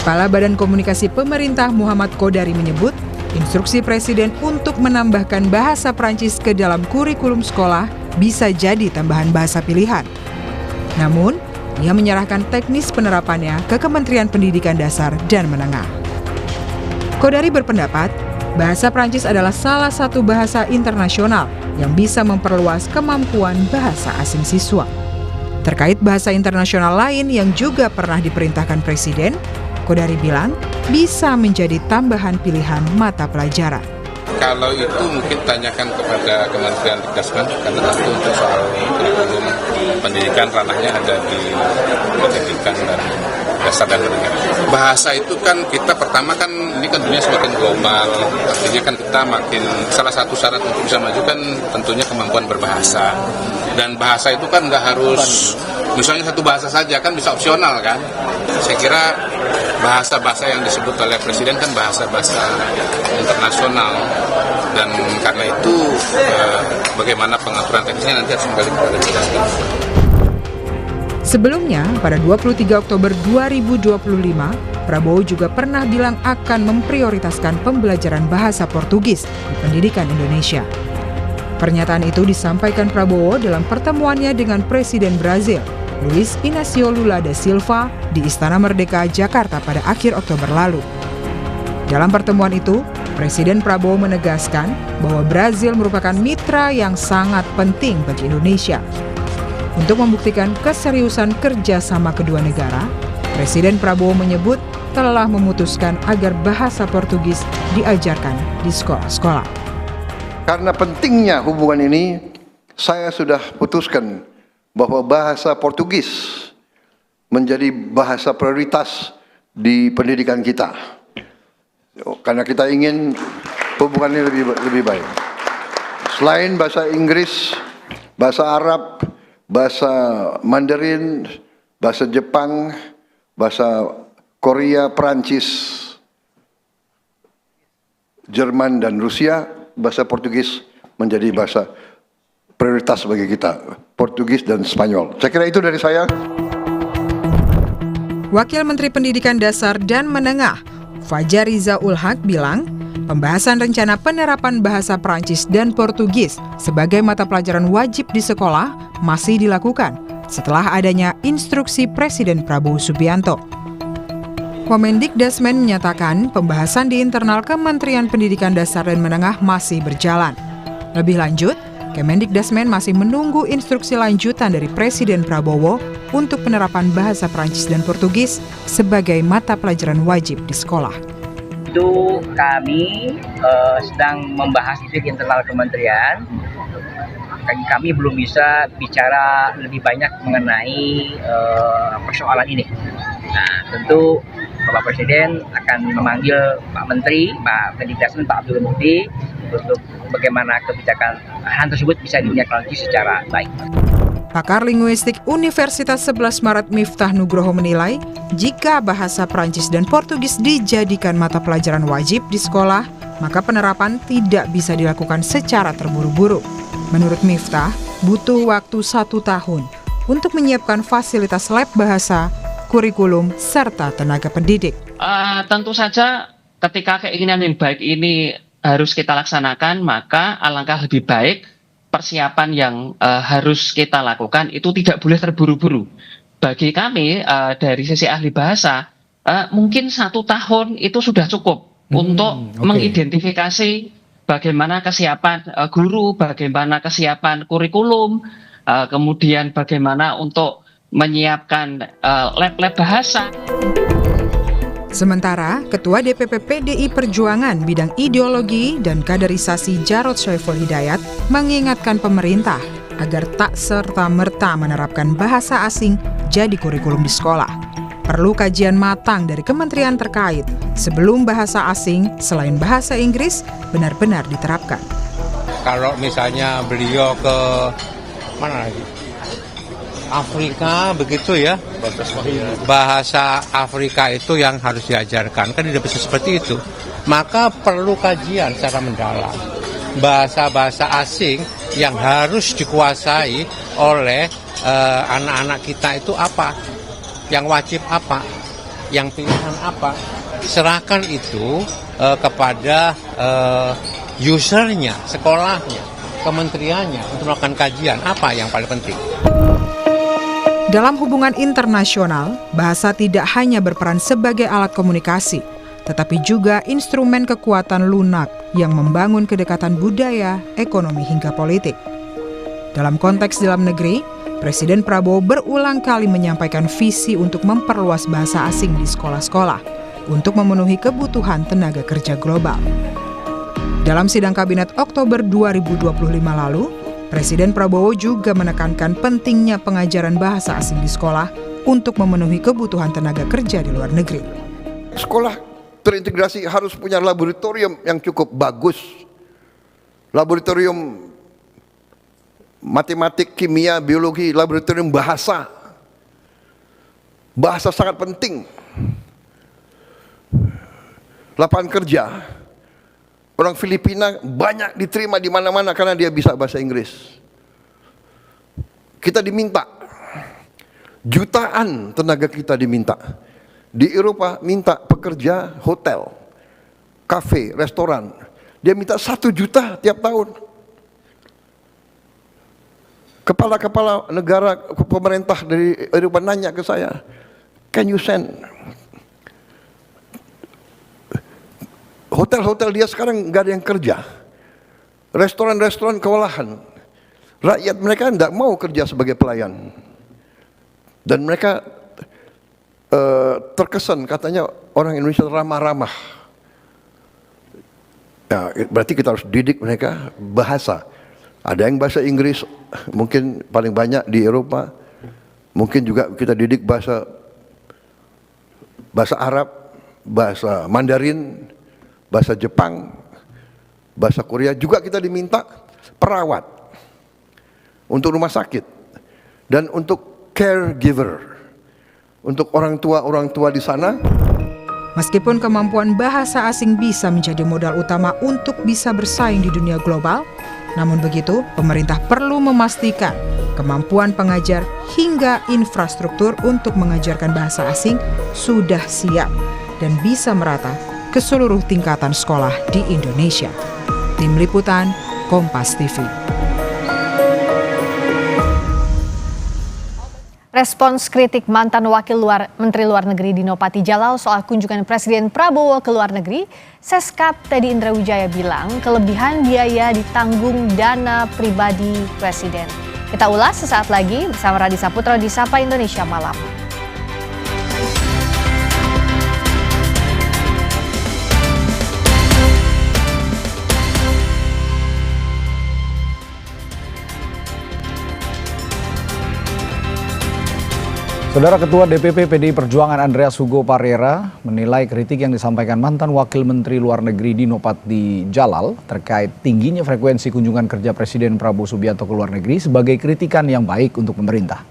Kepala Badan Komunikasi Pemerintah Muhammad Kodari menyebut, instruksi Presiden untuk menambahkan bahasa Prancis ke dalam kurikulum sekolah bisa jadi tambahan bahasa pilihan. Namun, ia menyerahkan teknis penerapannya ke Kementerian Pendidikan Dasar dan Menengah. Kodari berpendapat, bahasa Prancis adalah salah satu bahasa internasional yang bisa memperluas kemampuan bahasa asing siswa. Terkait bahasa internasional lain yang juga pernah diperintahkan Presiden, Kodari bilang bisa menjadi tambahan pilihan mata pelajaran. Kalau itu mungkin tanyakan kepada Kementerian Dikdasmen, karena tentu untuk soal kurikulum pendidikan ranahnya ada di pendidikan dan dasar dan menengah. Bahasa itu kan kita pertama kan ini kan dunia semakin global, artinya kan kita makin salah satu syarat untuk bisa maju kan tentunya kemampuan berbahasa. Dan bahasa itu kan nggak harus misalnya satu bahasa saja, kan bisa opsional kan. Saya kira bahasa-bahasa yang disebut oleh Presiden kan bahasa-bahasa internasional, dan karena itu bagaimana pengaturan teknisnya nanti harus kembali kepada Dikdasmen. Sebelumnya, pada 23 Oktober 2025, Prabowo juga pernah bilang akan memprioritaskan pembelajaran bahasa Portugis di pendidikan Indonesia. Pernyataan itu disampaikan Prabowo dalam pertemuannya dengan Presiden Brazil, Luiz Inácio Lula da Silva, di Istana Merdeka, Jakarta pada akhir Oktober lalu. Dalam pertemuan itu, Presiden Prabowo menegaskan bahwa Brazil merupakan mitra yang sangat penting bagi Indonesia. Untuk membuktikan keseriusan kerjasama kedua negara, Presiden Prabowo menyebut telah memutuskan agar bahasa Portugis diajarkan di sekolah-sekolah. Karena pentingnya hubungan ini, saya sudah putuskan bahwa bahasa Portugis menjadi bahasa prioritas di pendidikan kita. Karena kita ingin hubungan ini lebih baik. Selain bahasa Inggris, bahasa Arab, bahasa Mandarin, bahasa Jepang, bahasa Korea, Prancis, Jerman, dan Rusia, bahasa Portugis menjadi bahasa prioritas bagi kita, Portugis dan Spanyol. Saya kira itu dari saya. Wakil Menteri Pendidikan Dasar dan Menengah, Fajar Riza Ulhaq bilang, pembahasan rencana penerapan bahasa Prancis dan Portugis sebagai mata pelajaran wajib di sekolah masih dilakukan setelah adanya instruksi Presiden Prabowo Subianto. Kemendikdasmen menyatakan pembahasan di internal Kementerian Pendidikan Dasar dan Menengah masih berjalan. Lebih lanjut, Kemendikdasmen masih menunggu instruksi lanjutan dari Presiden Prabowo untuk penerapan bahasa Prancis dan Portugis sebagai mata pelajaran wajib di sekolah. Itu kami sedang membahas itu di internal kementerian. Kami belum bisa bicara lebih banyak mengenai persoalan ini. Nah, tentu Bapak Presiden akan memanggil Pak Menteri, Pak Pendikdasmen, Pak Abdul Muti untuk bagaimana kebijakan hal tersebut bisa ditindaklanjuti secara baik. Pakar linguistik Universitas 11 Maret Miftah Nugroho menilai, jika bahasa Prancis dan Portugis dijadikan mata pelajaran wajib di sekolah, maka penerapan tidak bisa dilakukan secara terburu-buru. Menurut Miftah, butuh waktu 1 tahun untuk menyiapkan fasilitas lab bahasa, kurikulum, serta tenaga pendidik. Tentu saja ketika keinginan yang baik ini harus kita laksanakan, maka alangkah lebih baik persiapan yang harus kita lakukan itu tidak boleh terburu-buru. Bagi kami dari sisi ahli bahasa, mungkin 1 tahun itu sudah cukup untuk mengidentifikasi bagaimana kesiapan guru, bagaimana kesiapan kurikulum, kemudian bagaimana untuk menyiapkan lab-lab bahasa. Sementara, Ketua DPP PDI Perjuangan bidang ideologi dan kaderisasi Jarod Syaiful Hidayat mengingatkan pemerintah agar tak serta-merta menerapkan bahasa asing jadi kurikulum di sekolah. Perlu kajian matang dari kementerian terkait sebelum bahasa asing selain bahasa Inggris benar-benar diterapkan. Kalau misalnya beliau ke mana lagi? Afrika begitu ya, bahasa Afrika itu yang harus diajarkan, kan tidak bisa seperti itu. Maka perlu kajian secara mendalam. Bahasa-bahasa asing yang harus dikuasai oleh anak-anak kita itu apa, yang wajib apa, yang pilihan apa. Serahkan itu kepada usernya, sekolahnya, kementeriannya untuk melakukan kajian apa yang paling penting. Dalam hubungan internasional, bahasa tidak hanya berperan sebagai alat komunikasi, tetapi juga instrumen kekuatan lunak yang membangun kedekatan budaya, ekonomi, hingga politik. Dalam konteks dalam negeri, Presiden Prabowo berulang kali menyampaikan visi untuk memperluas bahasa asing di sekolah-sekolah untuk memenuhi kebutuhan tenaga kerja global. Dalam sidang kabinet Oktober 2025 lalu, Presiden Prabowo juga menekankan pentingnya pengajaran bahasa asing di sekolah untuk memenuhi kebutuhan tenaga kerja di luar negeri. Sekolah terintegrasi harus punya laboratorium yang cukup bagus. Laboratorium matematik, kimia, biologi, laboratorium bahasa. Bahasa sangat penting. Lapangan kerja. Orang Filipina banyak diterima di mana-mana karena dia bisa bahasa Inggris. Kita diminta, jutaan tenaga kita diminta. Di Eropa minta pekerja hotel, kafe, restoran. Dia minta 1 juta tiap tahun. Kepala-kepala negara, pemerintah dari Eropa nanya ke saya, can you send? Hotel-hotel dia sekarang nggak ada yang kerja. Restoran-restoran kewalahan. Rakyat mereka tidak mau kerja sebagai pelayan. Dan mereka terkesan katanya orang Indonesia ramah-ramah. Ya, berarti kita harus didik mereka bahasa. Ada yang bahasa Inggris, mungkin paling banyak di Eropa. Mungkin juga kita didik bahasa Arab, bahasa Mandarin, bahasa Jepang, bahasa Korea. Juga kita diminta perawat untuk rumah sakit dan untuk caregiver, untuk orang tua di sana. Meskipun kemampuan bahasa asing bisa menjadi modal utama untuk bisa bersaing di dunia global, namun begitu, pemerintah perlu memastikan kemampuan pengajar hingga infrastruktur untuk mengajarkan bahasa asing sudah siap dan bisa merata ke seluruh tingkatan sekolah di Indonesia. Tim Liputan, Kompas TV. Respons kritik mantan Wakil Menteri Luar Negeri Dino Patijalal soal kunjungan Presiden Prabowo ke luar negeri, Seskap Teddy Indrawijaya bilang kelebihan biaya ditanggung dana pribadi Presiden. Kita ulas sesaat lagi bersama Radisa Putra di Sapa Indonesia Malam. Saudara Ketua DPP PDI Perjuangan Andreas Hugo Parera menilai kritik yang disampaikan mantan Wakil Menteri Luar Negeri Dino Patijalal terkait tingginya frekuensi kunjungan kerja Presiden Prabowo Subianto ke luar negeri sebagai kritikan yang baik untuk pemerintah.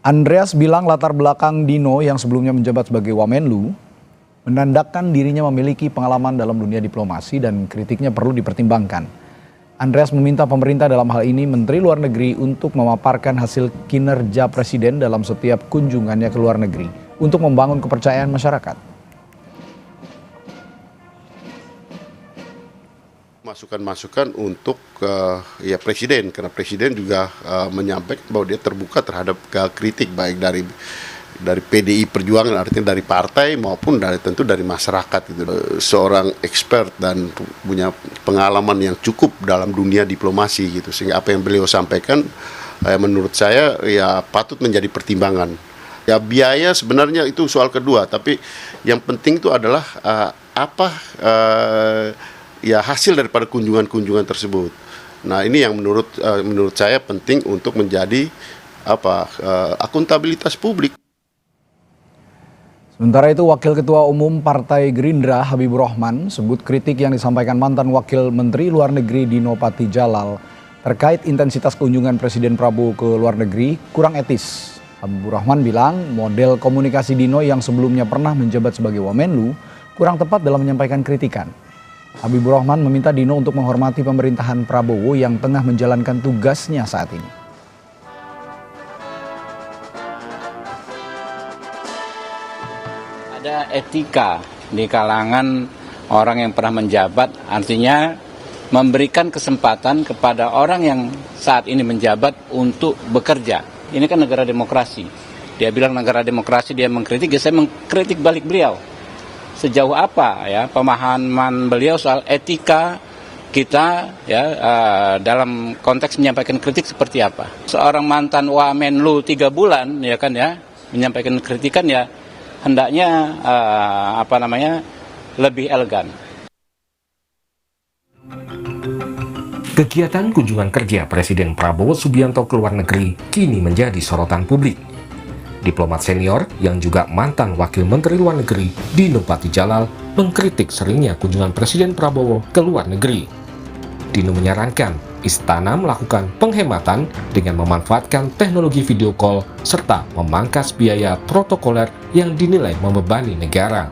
Andreas bilang latar belakang Dino yang sebelumnya menjabat sebagai Wamenlu menandakan dirinya memiliki pengalaman dalam dunia diplomasi dan kritiknya perlu dipertimbangkan. Andreas meminta pemerintah dalam hal ini Menteri Luar Negeri untuk memaparkan hasil kinerja Presiden dalam setiap kunjungannya ke luar negeri untuk membangun kepercayaan masyarakat. Masukan-masukan untuk ya Presiden, karena Presiden juga menyampaikan bahwa dia terbuka terhadap kritik baik dari PDI Perjuangan, artinya dari partai maupun tentu dari masyarakat gitu. Seorang expert dan punya pengalaman yang cukup dalam dunia diplomasi gitu, sehingga apa yang beliau sampaikan menurut saya ya patut menjadi pertimbangan. Ya biaya sebenarnya itu soal kedua, tapi yang penting itu adalah ya hasil daripada kunjungan-kunjungan tersebut. Nah, ini yang menurut saya penting untuk menjadi akuntabilitas publik. Sementara itu, Wakil Ketua Umum Partai Gerindra Habibur Rahman sebut kritik yang disampaikan mantan Wakil Menteri Luar Negeri Dino Patijalal terkait intensitas kunjungan Presiden Prabowo ke luar negeri kurang etis. Habibur Rahman bilang model komunikasi Dino yang sebelumnya pernah menjabat sebagai Wamenlu kurang tepat dalam menyampaikan kritikan. Habibur Rahman meminta Dino untuk menghormati pemerintahan Prabowo yang tengah menjalankan tugasnya saat ini. Ada etika di kalangan orang yang pernah menjabat, artinya memberikan kesempatan kepada orang yang saat ini menjabat untuk bekerja. Ini kan negara demokrasi. Dia bilang negara demokrasi, dia mengkritik, ya saya mengkritik balik beliau. Sejauh apa ya pemahaman beliau soal etika kita ya dalam konteks menyampaikan kritik seperti apa? Seorang mantan Wamenlu 3 bulan ya kan ya menyampaikan kritikan ya hendaknya lebih elegan. Kegiatan kunjungan kerja Presiden Prabowo Subianto ke luar negeri kini menjadi sorotan publik. Diplomat senior yang juga mantan Wakil Menteri Luar Negeri Dino Patijalal mengkritik seringnya kunjungan Presiden Prabowo ke luar negeri. Dino menyarankan istana melakukan penghematan dengan memanfaatkan teknologi video call serta memangkas biaya protokoler yang dinilai membebani negara.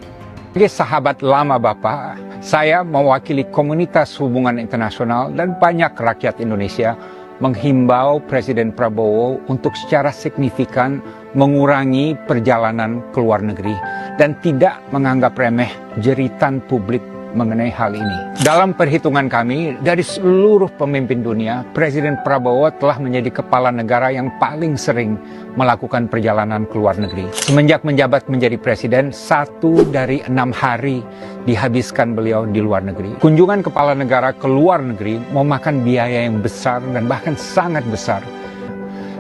Sebagai sahabat lama Bapak, saya mewakili komunitas hubungan internasional dan banyak rakyat Indonesia menghimbau Presiden Prabowo untuk secara signifikan mengurangi perjalanan ke luar negeri dan tidak menganggap remeh jeritan publik mengenai hal ini. Dalam perhitungan kami, dari seluruh pemimpin dunia, Presiden Prabowo telah menjadi kepala negara yang paling sering melakukan perjalanan ke luar negeri. Semenjak menjabat menjadi presiden, 1 dari 6 hari dihabiskan beliau di luar negeri. Kunjungan kepala negara ke luar negeri memakan biaya yang besar dan bahkan sangat besar.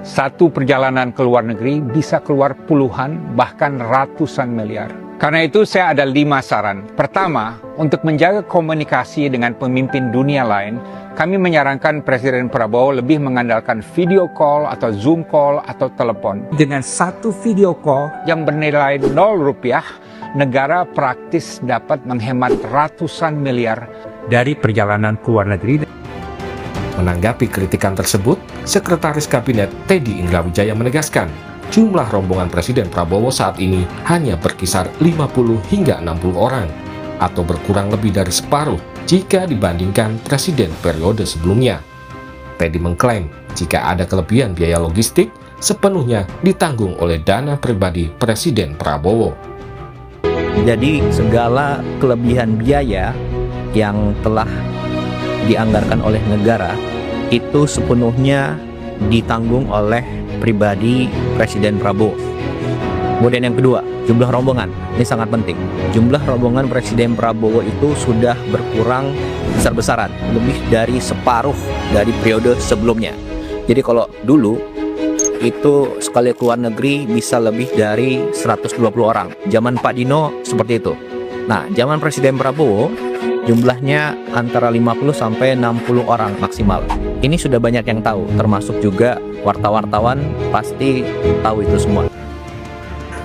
Satu perjalanan ke luar negeri bisa keluar puluhan bahkan ratusan miliar. Karena itu saya ada 5 saran. Pertama, untuk menjaga komunikasi dengan pemimpin dunia lain, kami menyarankan Presiden Prabowo lebih mengandalkan video call atau Zoom call atau telepon. Dengan satu video call yang bernilai 0 rupiah, negara praktis dapat menghemat ratusan miliar dari perjalanan ke luar negeri. Menanggapi kritikan tersebut, Sekretaris Kabinet Teddy Indrawijaya menegaskan jumlah rombongan Presiden Prabowo saat ini hanya berkisar 50 hingga 60 orang, atau berkurang lebih dari separuh jika dibandingkan presiden periode sebelumnya. Teddy mengklaim jika ada kelebihan biaya logistik, sepenuhnya ditanggung oleh dana pribadi Presiden Prabowo. Jadi segala kelebihan biaya yang telah dianggarkan oleh negara itu sepenuhnya ditanggung oleh pribadi Presiden Prabowo. Kemudian yang kedua, jumlah rombongan. Ini sangat penting. Jumlah rombongan Presiden Prabowo itu sudah berkurang besar-besaran, lebih dari separuh dari periode sebelumnya. Jadi kalau dulu itu sekali keluar negeri bisa lebih dari 120 orang. Zaman Pak Dino seperti itu. Nah, zaman Presiden Prabowo jumlahnya antara 50 sampai 60 orang maksimal. Ini sudah banyak yang tahu, termasuk juga wartawan pasti tahu itu semua.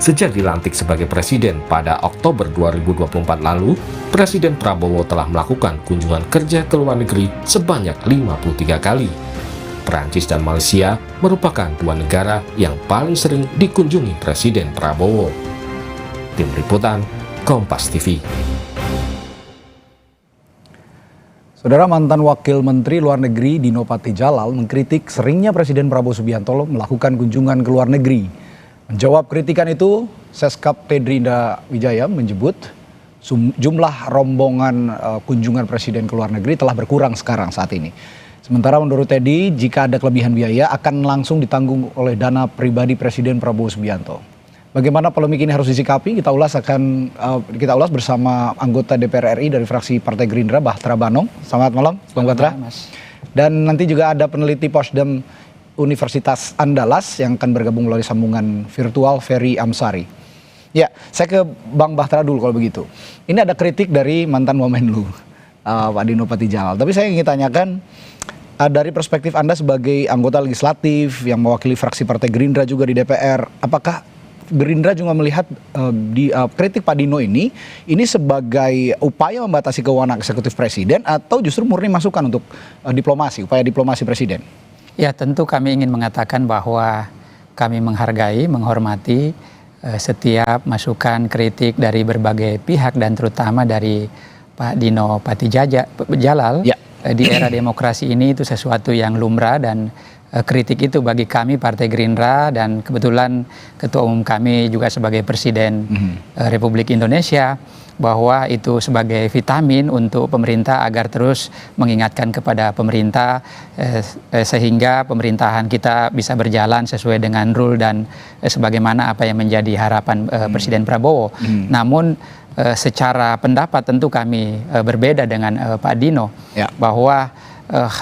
Sejak dilantik sebagai presiden pada Oktober 2024 lalu, Presiden Prabowo telah melakukan kunjungan kerja ke luar negeri sebanyak 53 kali. Prancis dan Malaysia merupakan 2 negara yang paling sering dikunjungi Presiden Prabowo. Tim Liputan, Kompas TV. Saudara, mantan Wakil Menteri Luar Negeri Dino Patijalal mengkritik seringnya Presiden Prabowo Subianto melakukan kunjungan ke luar negeri. Menjawab kritikan itu, Seskap Teddy Indrawijaya menyebut jumlah rombongan kunjungan Presiden ke luar negeri telah berkurang sekarang saat ini. Sementara menurut Teddy, jika ada kelebihan biaya akan langsung ditanggung oleh dana pribadi Presiden Prabowo Subianto. Bagaimana polemik ini harus disikapi? Kita ulas bersama anggota DPR RI dari fraksi Partai Gerindra, Bahtra Banong. Selamat malam, Bang Bahtra. Dan nanti juga ada peneliti Posdem Universitas Andalas yang akan bergabung melalui sambungan virtual, Ferry Amsari. Ya, saya ke Bang Bahtra dulu kalau begitu. Ini ada kritik dari mantan Wamenlu, Pak Dino Patijalal. Tapi saya ingin tanyakan dari perspektif Anda sebagai anggota legislatif yang mewakili fraksi Partai Gerindra juga di DPR, apakah Gerindra juga melihat kritik Pak Dino ini sebagai upaya membatasi kewenangan eksekutif presiden atau justru murni masukan untuk upaya diplomasi presiden? Ya, tentu kami ingin mengatakan bahwa kami menghargai, menghormati setiap masukan kritik dari berbagai pihak dan terutama dari Pak Dino Patijalal. Ya. Di era demokrasi ini itu sesuatu yang lumrah dan kritik itu bagi kami Partai Gerindra dan kebetulan Ketua Umum kami juga sebagai Presiden Republik Indonesia, bahwa itu sebagai vitamin untuk pemerintah agar terus mengingatkan kepada pemerintah sehingga pemerintahan kita bisa berjalan sesuai dengan rule dan sebagaimana apa yang menjadi harapan Presiden Prabowo. Namun secara pendapat tentu kami berbeda dengan Pak Dino, bahwa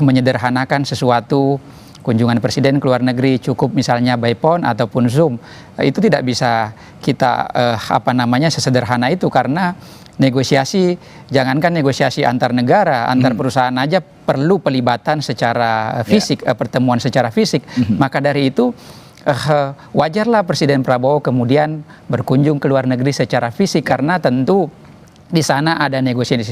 menyederhanakan sesuatu, kunjungan presiden ke luar negeri cukup misalnya by phone ataupun Zoom, itu tidak bisa kita sesederhana itu, karena negosiasi, jangankan negosiasi antar negara, antar perusahaan aja perlu pelibatan secara fisik, pertemuan secara fisik. Maka dari itu wajarlah Presiden Prabowo kemudian berkunjung ke luar negeri secara fisik, karena tentu di sana ada negosiasi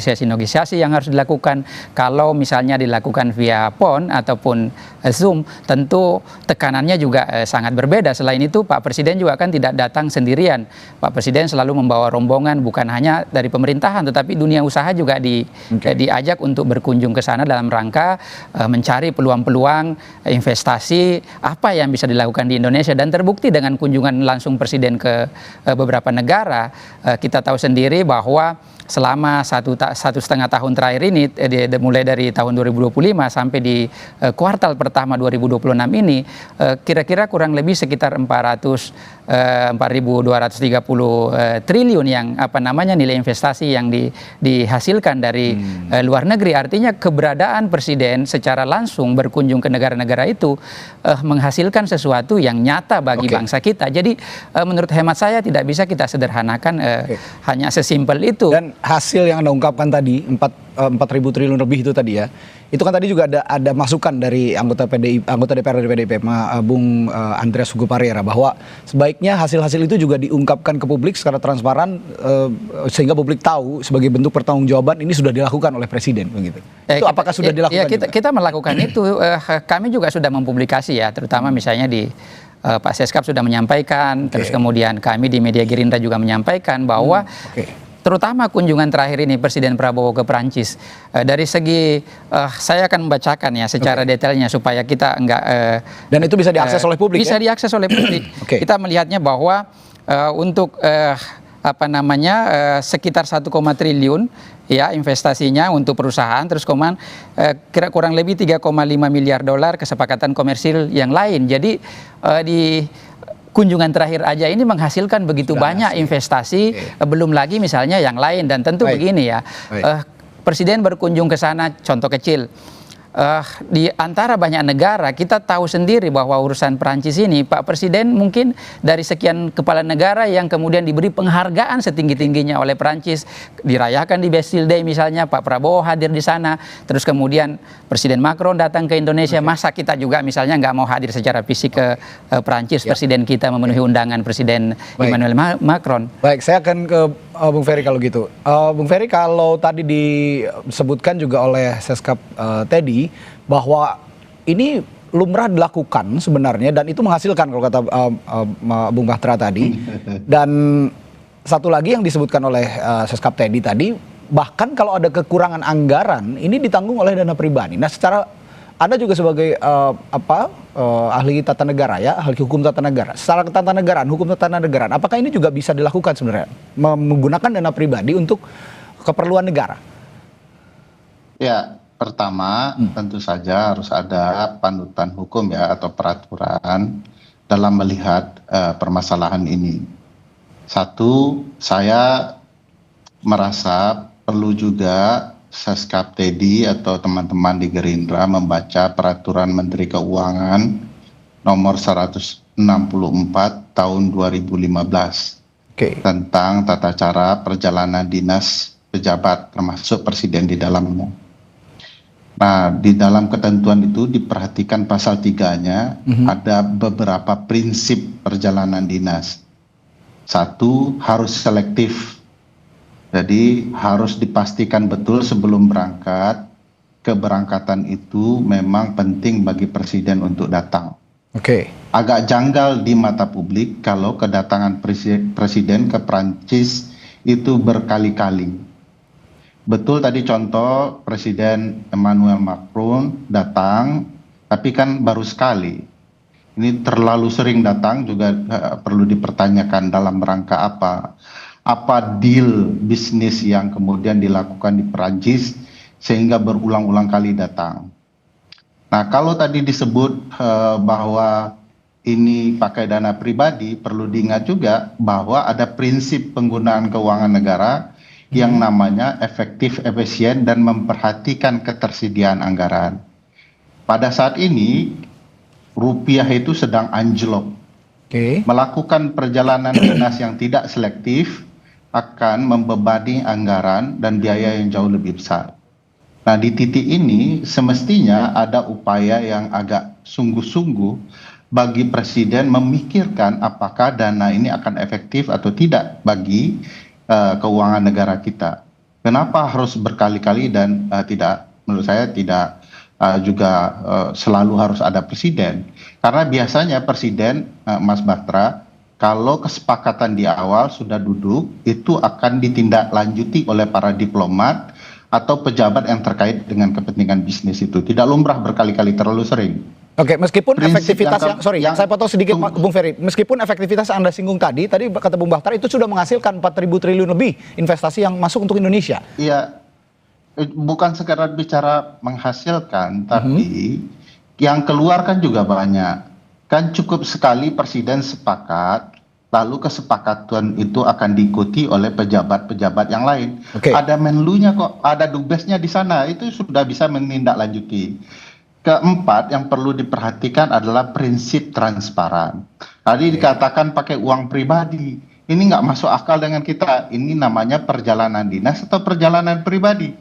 yang harus dilakukan. Kalau misalnya dilakukan via phone ataupun Zoom, tentu tekanannya juga sangat berbeda. Selain itu Pak Presiden juga kan tidak datang sendirian. Pak Presiden selalu membawa rombongan, bukan hanya dari pemerintahan tetapi dunia usaha juga diajak untuk berkunjung ke sana dalam rangka mencari peluang-peluang investasi apa yang bisa dilakukan di Indonesia. Dan terbukti dengan kunjungan langsung Presiden ke beberapa negara. Kita tahu sendiri bahwa selama satu setengah tahun terakhir ini, mulai dari tahun 2025 sampai di kuartal pertama 2026 ini, kira-kira kurang lebih sekitar 4.230 triliun yang nilai investasi yang dihasilkan dari luar negeri. Artinya keberadaan Presiden secara langsung berkunjung ke negara-negara itu menghasilkan sesuatu yang nyata bagi bangsa kita. Jadi menurut hemat saya tidak bisa kita sederhanakan hanya sesimpel itu. Dan hasil yang Anda ungkapkan tadi 4.000 triliun lebih itu tadi ya, itu kan tadi juga ada masukan dari anggota DPR dari PDIP, Bung Andreas Hugo Parera, bahwa sebaiknya hasil-hasil itu juga diungkapkan ke publik secara transparan sehingga publik tahu sebagai bentuk pertanggungjawaban ini sudah dilakukan oleh Presiden begitu. Itu apakah sudah dilakukan? Kita melakukan itu. Kami juga sudah mempublikasi ya, terutama misalnya di Pak Seskap sudah menyampaikan, terus kemudian kami di media Gerindra juga menyampaikan bahwa terutama kunjungan terakhir ini Presiden Prabowo ke Perancis, dari segi saya akan membacakan ya secara detailnya supaya kita enggak dan itu bisa diakses oleh publik. Bisa diakses oleh publik. Kita melihatnya bahwa untuk sekitar 1, triliun ya investasinya untuk perusahaan, terus kira kurang lebih 3,5 miliar dolar kesepakatan komersil yang lain. Jadi di kunjungan terakhir aja ini menghasilkan begitu banyak investasi, belum lagi misalnya yang lain. Dan tentu begini ya, Presiden berkunjung ke sana, contoh kecil, di antara banyak negara kita tahu sendiri bahwa urusan Perancis ini Pak Presiden mungkin dari sekian kepala negara yang kemudian diberi penghargaan setinggi-tingginya oleh Perancis, dirayakan di Bastille Day misalnya, Pak Prabowo hadir di sana, terus kemudian Presiden Macron datang ke Indonesia, masa kita juga misalnya nggak mau hadir secara fisik ke Perancis, Presiden kita memenuhi undangan Presiden Emmanuel Macron. Baik, saya akan ke Bung Ferry kalau gitu. Bung Ferry, kalau tadi disebutkan juga oleh Seskap Teddy bahwa ini lumrah dilakukan sebenarnya dan itu menghasilkan kalau kata Bung Bahtera tadi. Dan satu lagi yang disebutkan oleh Seskap Teddy tadi, bahkan kalau ada kekurangan anggaran ini ditanggung oleh dana pribadi. Nah, secara Anda juga sebagai ahli tata negara ya, ahli hukum tata negara, secara ketatanegaraan, hukum tata negaraan, apakah ini juga bisa dilakukan sebenarnya menggunakan dana pribadi untuk keperluan negara? Ya, pertama tentu saja harus ada panutan hukum ya atau peraturan dalam melihat permasalahan ini. Satu, saya merasa perlu juga Seskap Teddy atau teman-teman di Gerindra membaca peraturan Menteri Keuangan nomor 164 tahun 2015 tentang tata cara perjalanan dinas pejabat termasuk presiden di dalamnya. Nah, di dalam ketentuan itu diperhatikan pasal 3-nya ada beberapa prinsip perjalanan dinas. Satu, harus selektif. Jadi harus dipastikan betul sebelum berangkat, keberangkatan itu memang penting bagi presiden untuk datang. Oke. Agak janggal di mata publik kalau kedatangan presiden ke Prancis itu berkali-kali. Betul tadi contoh Presiden Emmanuel Macron datang, tapi kan baru sekali. Ini terlalu sering datang juga perlu dipertanyakan dalam rangka apa. Apa deal bisnis yang kemudian dilakukan di Perancis sehingga berulang-ulang kali datang. Nah, kalau tadi disebut bahwa ini pakai dana pribadi, perlu diingat juga bahwa ada prinsip penggunaan keuangan negara yang namanya efektif, efisien, dan memperhatikan ketersediaan anggaran. Pada saat ini, rupiah itu sedang anjlok. Melakukan perjalanan dinas yang tidak selektif akan membebani anggaran dan biaya yang jauh lebih besar. Nah, di titik ini semestinya ada upaya yang agak sungguh-sungguh bagi presiden memikirkan apakah dana ini akan efektif atau tidak bagi keuangan negara kita. Kenapa harus berkali-kali dan tidak, menurut saya tidak juga selalu harus ada presiden. Karena biasanya presiden, Mas Batra, kalau kesepakatan di awal sudah duduk, itu akan ditindaklanjuti oleh para diplomat atau pejabat yang terkait dengan kepentingan bisnis itu. Tidak lumrah berkali-kali, terlalu sering. Oke, meskipun Prinsip efektivitas yang saya potong sedikit Bung Ferry, meskipun efektivitas Anda singgung tadi kata Bung Bakhtar itu sudah menghasilkan 4.000 triliun lebih investasi yang masuk untuk Indonesia. Iya, bukan sekedar bicara menghasilkan, tapi yang keluar kan juga banyak. Kan cukup sekali presiden sepakat, lalu kesepakatan itu akan diikuti oleh pejabat-pejabat yang lain. Ada menlunya kok, ada dubesnya di sana, itu sudah bisa menindaklanjuti. Keempat yang perlu diperhatikan adalah prinsip transparan. Tadi dikatakan pakai uang pribadi. Ini nggak masuk akal dengan kita. Ini namanya perjalanan dinas atau perjalanan pribadi.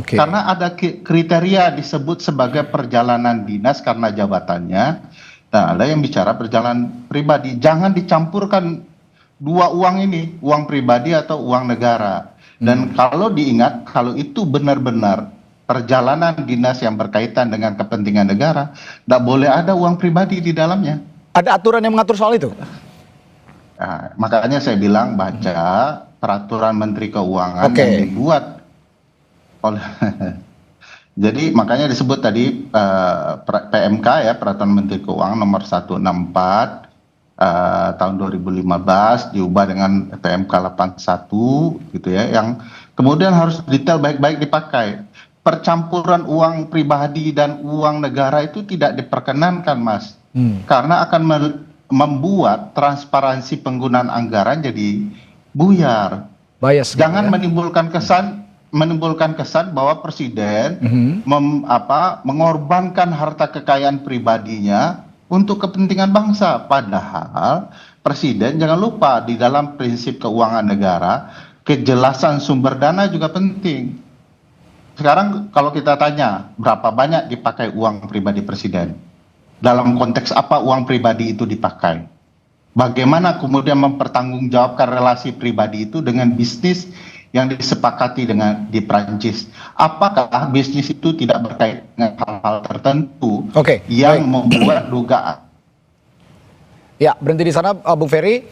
Karena ada kriteria disebut sebagai perjalanan dinas karena jabatannya. Dan ada yang bicara perjalanan pribadi. Jangan dicampurkan dua uang ini, uang pribadi atau uang negara. Dan kalau diingat, kalau itu benar-benar perjalanan dinas yang berkaitan dengan kepentingan negara, tidak boleh ada uang pribadi di dalamnya. Ada aturan yang mengatur soal itu? Nah, makanya saya bilang baca peraturan Menteri Keuangan yang dibuat oleh jadi makanya disebut tadi PMK ya, Peraturan Menteri Keuangan nomor 164 tahun 2015 diubah dengan PMK 81 gitu ya, yang kemudian harus detail baik-baik dipakai. Percampuran uang pribadi dan uang negara itu tidak diperkenankan, Mas. Karena akan membuat transparansi penggunaan anggaran jadi buyar. Bias. Jangan menimbulkan kesan bahwa presiden mengorbankan harta kekayaan pribadinya untuk kepentingan bangsa. Padahal presiden jangan lupa di dalam prinsip keuangan negara, kejelasan sumber dana juga penting. Sekarang kalau kita tanya berapa banyak dipakai uang pribadi presiden, dalam konteks apa uang pribadi itu dipakai, bagaimana kemudian mempertanggungjawabkan relasi pribadi itu dengan bisnis yang disepakati di Prancis, apakah bisnis itu tidak berkaitan dengan hal-hal tertentu yang membuat dugaan. Ya, berhenti di sana Bung Ferry.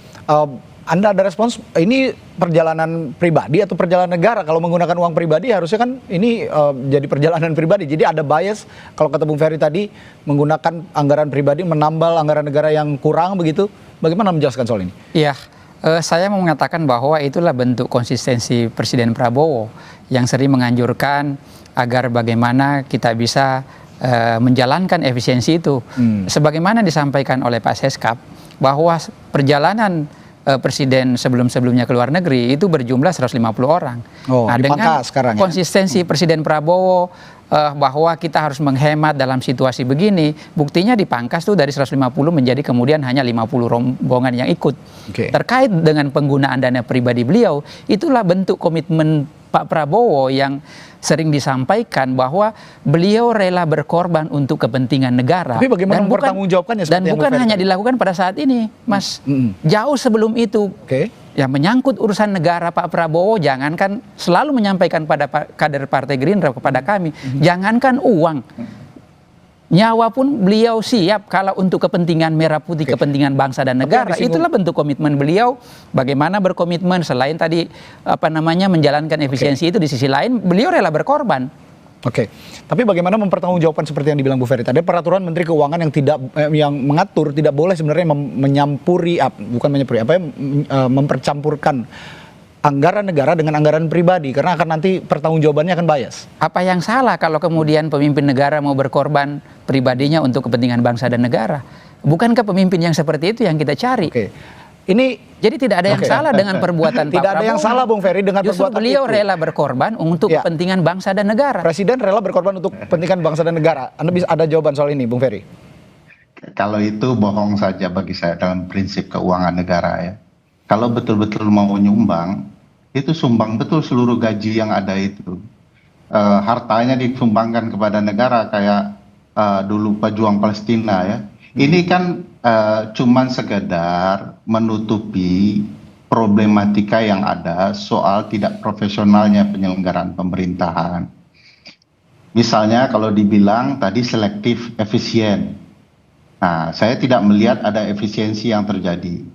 Anda ada respons, ini perjalanan pribadi atau perjalanan negara? Kalau menggunakan uang pribadi harusnya kan ini jadi perjalanan pribadi. Jadi ada bias kalau kata Bung Ferry tadi, menggunakan anggaran pribadi menambal anggaran negara yang kurang begitu. Bagaimana menjelaskan soal ini? Iya, saya mau mengatakan bahwa itulah bentuk konsistensi Presiden Prabowo yang sering menganjurkan agar bagaimana kita bisa menjalankan efisiensi itu. Sebagaimana disampaikan oleh Pak Seskap, bahwa perjalanan presiden sebelum-sebelumnya ke luar negeri itu berjumlah 150 orang. Nah, dengan konsistensi Presiden Prabowo bahwa kita harus menghemat dalam situasi begini, buktinya dipangkas tuh dari 150 menjadi kemudian hanya 50 rombongan yang ikut. Terkait dengan penggunaan dana pribadi beliau, itulah bentuk komitmen Pak Prabowo yang sering disampaikan bahwa beliau rela berkorban untuk kepentingan negara. Tapi bagaimana mempertanggungjawabkannya? Dan bukan hanya dilakukan pada saat ini, Mas. Jauh sebelum itu. Yang menyangkut urusan negara, Pak Prabowo jangankan selalu menyampaikan pada kader Partai Gerindra, kepada kami, jangankan uang, nyawa pun beliau siap kalau untuk kepentingan merah putih, kepentingan bangsa dan negara. Itulah bentuk komitmen beliau. Bagaimana berkomitmen selain tadi menjalankan efisiensi itu, di sisi lain beliau rela berkorban. Tapi bagaimana mempertanggungjawabkan seperti yang dibilang Bu Ferry tadi, peraturan Menteri Keuangan yang mengatur tidak boleh sebenarnya mempercampurkan anggaran negara dengan anggaran pribadi, karena akan nanti pertanggungjawabannya akan bias. Apa yang salah kalau kemudian pemimpin negara mau berkorban pribadinya untuk kepentingan bangsa dan negara? Bukankah pemimpin yang seperti itu yang kita cari? Jadi tidak ada yang salah dengan perbuatan Pak Prabowo. Tidak ada yang salah, Bung Ferry, dengan Justru perbuatan beliau itu. rela berkorban untuk kepentingan bangsa dan negara. Presiden rela berkorban untuk kepentingan bangsa dan negara. Anda bisa ada jawaban soal ini, Bung Ferry? Kalau itu bohong saja bagi saya dalam prinsip keuangan negara ya. Kalau betul-betul mau nyumbang, itu sumbang betul seluruh gaji yang ada itu. Hartanya disumbangkan kepada negara kayak dulu pejuang Palestina ya. Ini kan cuman sekedar menutupi problematika yang ada soal tidak profesionalnya penyelenggaraan pemerintahan. Misalnya kalau dibilang tadi selektif efisien. Nah, saya tidak melihat ada efisiensi yang terjadi.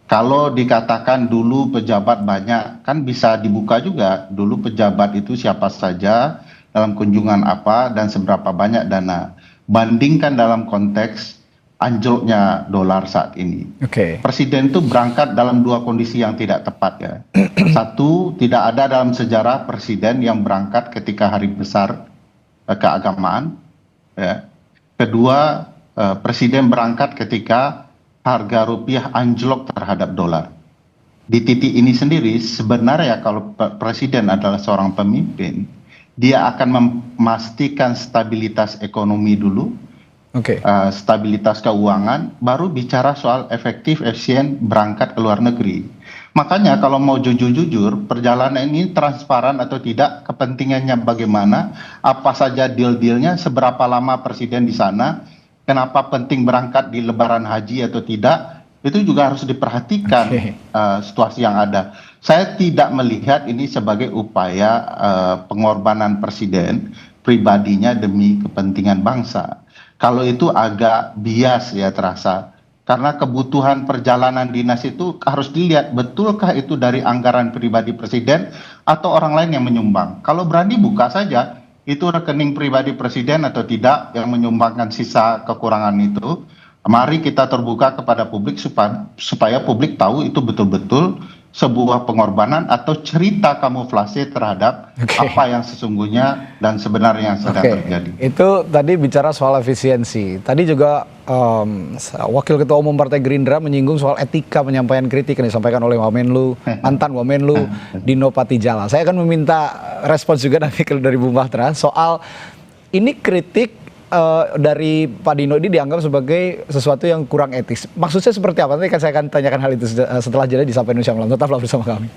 Kalau dikatakan dulu pejabat banyak, kan bisa dibuka juga. Dulu pejabat itu siapa saja, dalam kunjungan apa, dan seberapa banyak dana. Bandingkan dalam konteks anjloknya dolar saat ini. Presiden itu berangkat dalam dua kondisi yang tidak tepat ya. Satu, tidak ada dalam sejarah presiden yang berangkat ketika hari besar keagamaan. Ya. Kedua, presiden berangkat ketika harga rupiah anjlok terhadap dolar. Di titik ini sendiri sebenarnya kalau presiden adalah seorang pemimpin, dia akan memastikan stabilitas ekonomi dulu, stabilitas keuangan, baru bicara soal efektif, efisien berangkat ke luar negeri. Makanya kalau mau jujur-jujur, perjalanan ini transparan atau tidak, kepentingannya bagaimana, apa saja deal-dealnya, seberapa lama presiden di sana, kenapa penting berangkat di lebaran haji atau tidak, itu juga harus diperhatikan situasi yang ada. Saya tidak melihat ini sebagai upaya pengorbanan presiden pribadinya demi kepentingan bangsa. Kalau itu agak bias ya terasa. Karena kebutuhan perjalanan dinas itu harus dilihat betulkah itu dari anggaran pribadi presiden atau orang lain yang menyumbang. Kalau berani buka saja itu rekening pribadi presiden atau tidak yang menyumbangkan sisa kekurangan itu. Mari kita terbuka kepada publik supaya publik tahu itu betul-betul sebuah pengorbanan atau cerita kamuflase terhadap apa yang sesungguhnya dan sebenarnya yang sedang terjadi. Itu tadi bicara soal efisiensi. Tadi juga Wakil Ketua Umum Partai Gerindra menyinggung soal etika penyampaian kritik yang disampaikan oleh Wamenlu, mantan Wamenlu Dino Patijala. Saya akan meminta respons juga nanti dari Bung Bahtera soal ini kritik dari Pak Dino ini dianggap sebagai sesuatu yang kurang etis. Maksudnya seperti apa? Nanti saya akan tanyakan hal itu setelah jeda di Sapa Indonesia Malam. Tetaplah bersama kami.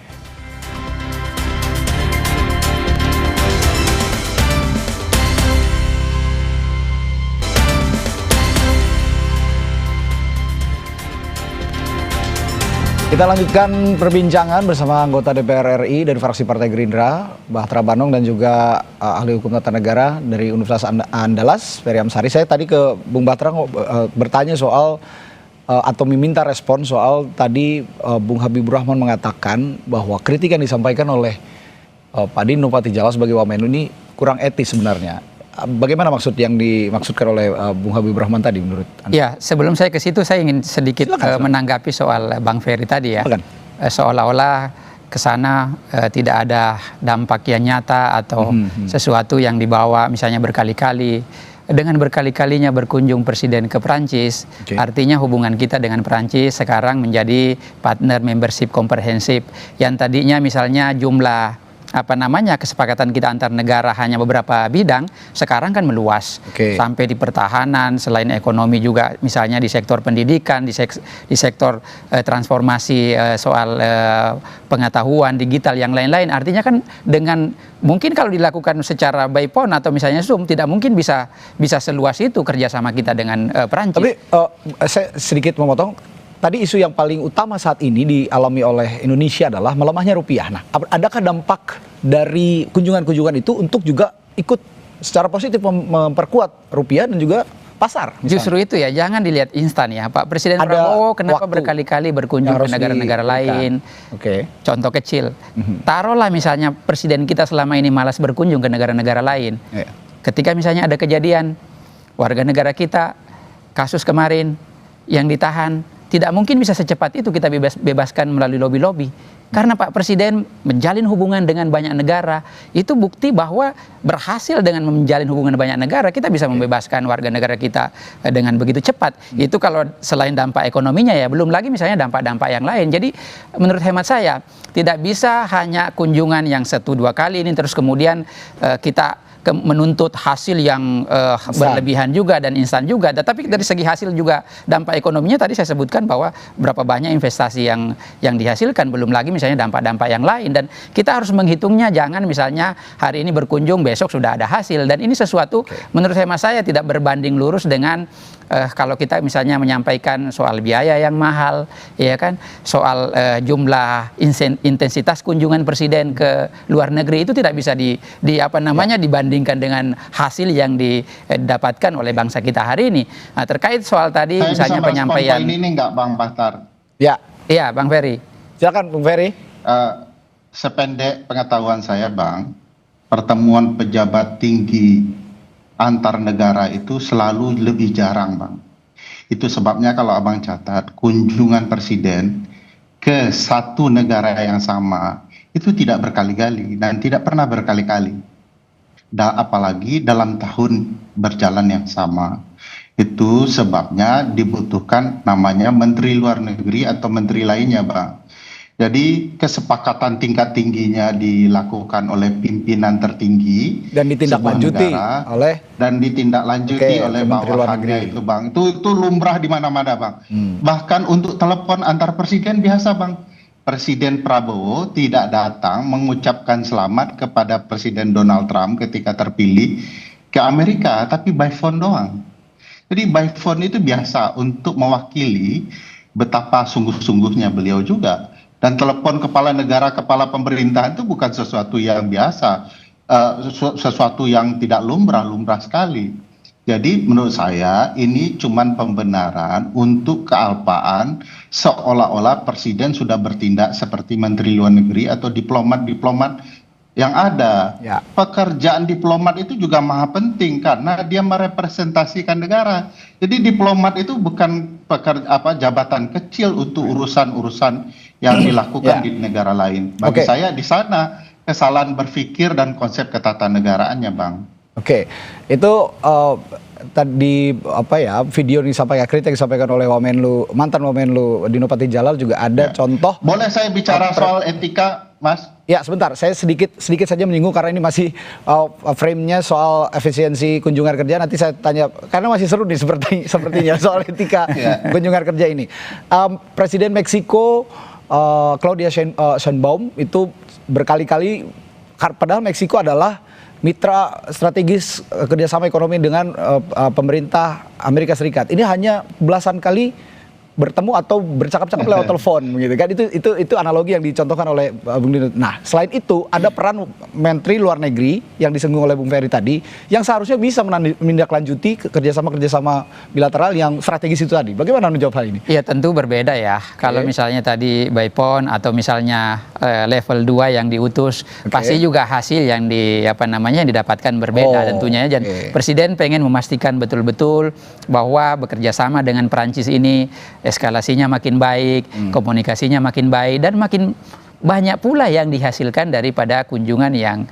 Kita lanjutkan perbincangan bersama anggota DPR RI dari fraksi Partai Gerindra, Bahtera Banong, dan juga ahli hukum tata negara dari Universitas Andalas, Ferry Amsari. Saya tadi ke Bung Bahtera bertanya soal atau meminta respon soal tadi Bung Habibur Rahman mengatakan bahwa kritik yang disampaikan oleh Pak Dino Patijala sebagai Wamenlu ini kurang etis sebenarnya. Bagaimana maksud yang dimaksudkan oleh Bung Habibur Rahman tadi menurut Anda? Ya, sebelum saya ke situ saya ingin sedikit menanggapi soal Bang Ferry tadi ya. Seolah-olah ke sana tidak ada dampak yang nyata atau sesuatu yang dibawa misalnya berkali-kali. Dengan berkali-kalinya berkunjung Presiden ke Perancis, artinya hubungan kita dengan Perancis sekarang menjadi partner membership komprehensif. Yang tadinya misalnya jumlah kesepakatan kita antar negara hanya beberapa bidang, sekarang kan meluas sampai di pertahanan, selain ekonomi juga misalnya di sektor pendidikan, di sektor transformasi soal pengetahuan digital yang lain-lain. Artinya kan dengan mungkin kalau dilakukan secara by phone atau misalnya Zoom, tidak mungkin bisa seluas itu kerjasama kita dengan Perancis. Tapi saya sedikit memotong. Tadi isu yang paling utama saat ini dialami oleh Indonesia adalah melemahnya rupiah. Nah, adakah dampak dari kunjungan-kunjungan itu untuk juga ikut secara positif memperkuat rupiah dan juga pasar? Misalnya? Justru itu ya, jangan dilihat instan ya. Pak Presiden Prabowo kenapa berkali-kali berkunjung ke negara-negara lain? Contoh kecil, taruhlah misalnya Presiden kita selama ini malas berkunjung ke negara-negara lain. Ketika misalnya ada kejadian, warga negara kita, kasus kemarin yang ditahan, tidak mungkin bisa secepat itu kita bebaskan melalui lobby-lobby. Karena Pak Presiden menjalin hubungan dengan banyak negara, itu bukti bahwa berhasil dengan menjalin hubungan banyak negara, kita bisa membebaskan warga negara kita dengan begitu cepat. Itu kalau selain dampak ekonominya ya, belum lagi misalnya dampak-dampak yang lain. Jadi menurut hemat saya, tidak bisa hanya kunjungan yang 1-2 kali ini terus kemudian kita menuntut hasil yang berlebihan juga dan instan juga. Tetapi dari segi hasil juga dampak ekonominya tadi saya sebutkan bahwa berapa banyak investasi yang dihasilkan, belum lagi misalnya dampak-dampak yang lain. Dan kita harus menghitungnya, jangan misalnya hari ini berkunjung besok sudah ada hasil. Dan ini sesuatu menurut hemat saya tidak berbanding lurus dengan kalau kita misalnya menyampaikan soal biaya yang mahal, ya kan, soal jumlah intensitas kunjungan Presiden ke luar negeri, itu tidak bisa dibandingkan dengan hasil yang didapatkan oleh bangsa kita hari ini. Nah, terkait soal tadi saya misalnya bisa penyampaian ini enggak Bang Bahtar? Iya, Bang Ferry. Silakan Bang Ferry. Sependek pengetahuan saya, Bang, pertemuan pejabat tinggi antar negara itu selalu lebih jarang, Bang. Itu sebabnya kalau Abang catat, kunjungan Presiden ke satu negara yang sama itu tidak berkali-kali dan tidak pernah berkali-kali. Apalagi dalam tahun berjalan yang sama. Itu sebabnya dibutuhkan namanya Menteri Luar Negeri atau Menteri lainnya, Bang. Jadi kesepakatan tingkat tingginya dilakukan oleh pimpinan tertinggi dan ditindaklanjuti oleh bawahannya itu, Bang. Itu lumrah di mana-mana, Bang. Bahkan untuk telepon antar presiden biasa, Bang. Presiden Prabowo tidak datang mengucapkan selamat kepada Presiden Donald Trump ketika terpilih ke Amerika, tapi by phone doang. Jadi by phone itu biasa untuk mewakili betapa sungguh-sungguhnya beliau juga. Dan telepon kepala negara, kepala pemerintahan itu bukan sesuatu yang biasa, sesuatu yang tidak lumrah sekali. Jadi menurut saya ini cuman pembenaran untuk kealpaan seolah-olah Presiden sudah bertindak seperti Menteri Luar Negeri atau diplomat-diplomat yang ada. Pekerjaan diplomat itu juga maha penting karena dia merepresentasikan negara. Jadi diplomat itu bukan jabatan kecil untuk urusan-urusan yang dilakukan di negara lain. Bagi saya di sana kesalahan berpikir dan konsep ketatanegaraannya, Bang. Itu tadi video yang disampaikan, kritik yang disampaikan oleh mantan Wamenlu Dino Patijalal juga ada contoh. Boleh saya bicara soal etika, Mas? Ya, sebentar. Saya sedikit saja menyinggung karena ini masih frame-nya soal efisiensi kunjungan kerja. Nanti saya tanya karena masih seru nih sepertinya soal etika kunjungan kerja ini. Presiden Meksiko Claudia Sheinbaum itu berkali-kali, padahal Meksiko adalah mitra strategis kerjasama ekonomi dengan pemerintah Amerika Serikat. Ini hanya belasan kali bertemu atau bercakap-cakap lewat telepon, gitu kan? Itu analogi yang dicontohkan oleh Bung Dino. Nah, selain itu ada peran Menteri Luar Negeri yang disinggung oleh Bung Ferry tadi, yang seharusnya bisa menindaklanjuti kerjasama bilateral yang strategis itu tadi. Bagaimana menjawab hal ini? Iya, tentu berbeda ya. Kalau misalnya tadi by phone atau misalnya level 2 yang diutus, pasti juga hasil yang didapatkan berbeda tentunya. Dan Presiden pengen memastikan betul-betul bahwa bekerja sama dengan Perancis ini eskalasinya makin baik, komunikasinya makin baik, dan makin banyak pula yang dihasilkan daripada kunjungan yang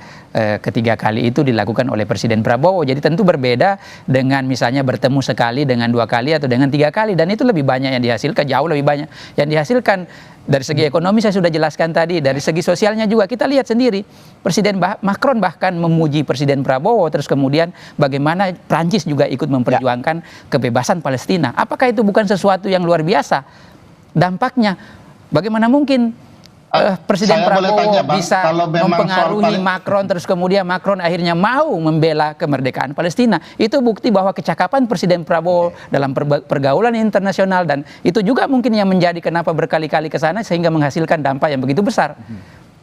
ketiga kali itu dilakukan oleh Presiden Prabowo. Jadi tentu berbeda dengan misalnya bertemu sekali, dengan 2 kali, atau dengan 3 kali. Dan itu lebih banyak yang dihasilkan, jauh lebih banyak yang dihasilkan. Dari segi ekonomi saya sudah jelaskan tadi, dari segi sosialnya juga kita lihat sendiri. Presiden Macron bahkan memuji Presiden Prabowo, terus kemudian bagaimana Prancis juga ikut memperjuangkan kebebasan Palestina. Apakah itu bukan sesuatu yang luar biasa? Dampaknya, bagaimana mungkin Presiden Prabowo bisa mempengaruhi Macron, terus kemudian Macron akhirnya mau membela kemerdekaan Palestina. Itu bukti bahwa kecakapan Presiden Prabowo dalam pergaulan internasional, dan itu juga mungkin yang menjadi kenapa berkali-kali ke sana sehingga menghasilkan dampak yang begitu besar.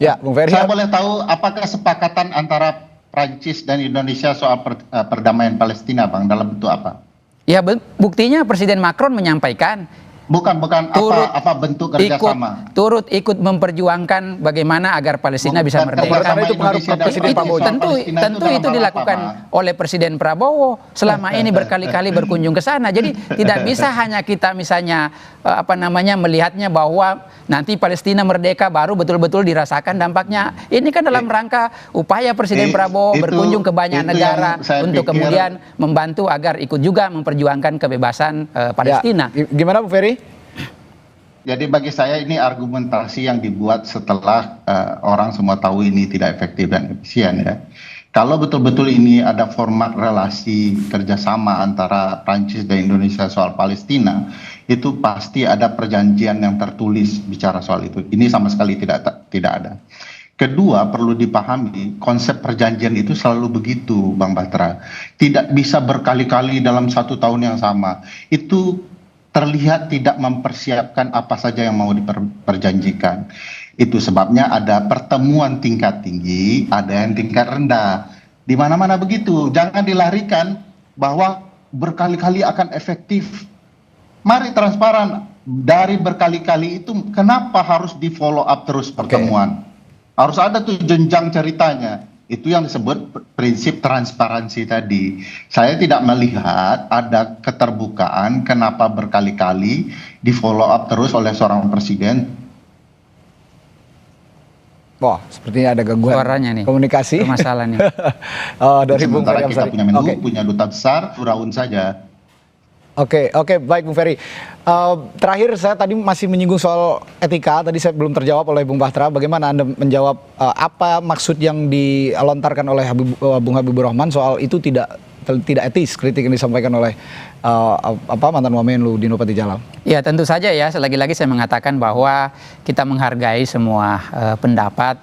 Ya, Bung Ferry. Saya boleh tahu apakah kesepakatan antara Prancis dan Indonesia soal perdamaian Palestina, Bang, dalam bentuk apa? Ya, buktinya Presiden Macron menyampaikan Bukan apa bentuk kerjasama. Turut ikut memperjuangkan bagaimana agar Palestina bisa merdeka. Itu pengaruh Presiden Prabowo. Tentu itu dilakukan oleh Presiden Prabowo selama ini berkali-kali berkunjung ke sana. Jadi tidak bisa hanya kita misalnya melihatnya bahwa nanti Palestina merdeka baru betul-betul dirasakan dampaknya. Ini kan dalam rangka upaya Presiden Prabowo berkunjung ke banyak negara untuk kemudian membantu agar ikut juga memperjuangkan kebebasan Palestina. Ya. Gimana Bu Ferry? Jadi bagi saya ini argumentasi yang dibuat setelah orang semua tahu ini tidak efektif dan efisien ya. Kalau betul-betul ini ada format relasi kerjasama antara Prancis dan Indonesia soal Palestina, itu pasti ada perjanjian yang tertulis bicara soal itu. Ini sama sekali tidak ada. Kedua, perlu dipahami konsep perjanjian itu selalu begitu, Bang Batra. Tidak bisa berkali-kali dalam 1 tahun yang sama. Itu terlihat tidak mempersiapkan apa saja yang mau diperjanjikan. Itu sebabnya ada pertemuan tingkat tinggi, ada yang tingkat rendah. Di mana-mana begitu. Jangan dilarikan bahwa berkali-kali akan efektif. Mari transparan. Dari berkali-kali itu kenapa harus di follow up terus pertemuan? Harus ada tuh jenjang ceritanya. Itu yang disebut prinsip transparansi tadi. Saya tidak melihat ada keterbukaan kenapa berkali-kali di follow up terus oleh seorang presiden. Wah, sepertinya ada gangguan suaranya nih, komunikasi. Masalah nih. Dari Bung Ferry kita punya Menlu, punya duta besar, Firaun saja. Oke, baik Bung Ferry. Terakhir saya tadi masih menyinggung soal etika, tadi saya belum terjawab oleh Bung Batra. Bagaimana Anda menjawab apa maksud yang dilontarkan oleh Bung Habibur Rahman soal itu tidak etis, kritik yang disampaikan oleh mantan Wamenlu Dino Patijalal? Ya tentu saja ya, lagi-lagi saya mengatakan bahwa kita menghargai semua pendapat,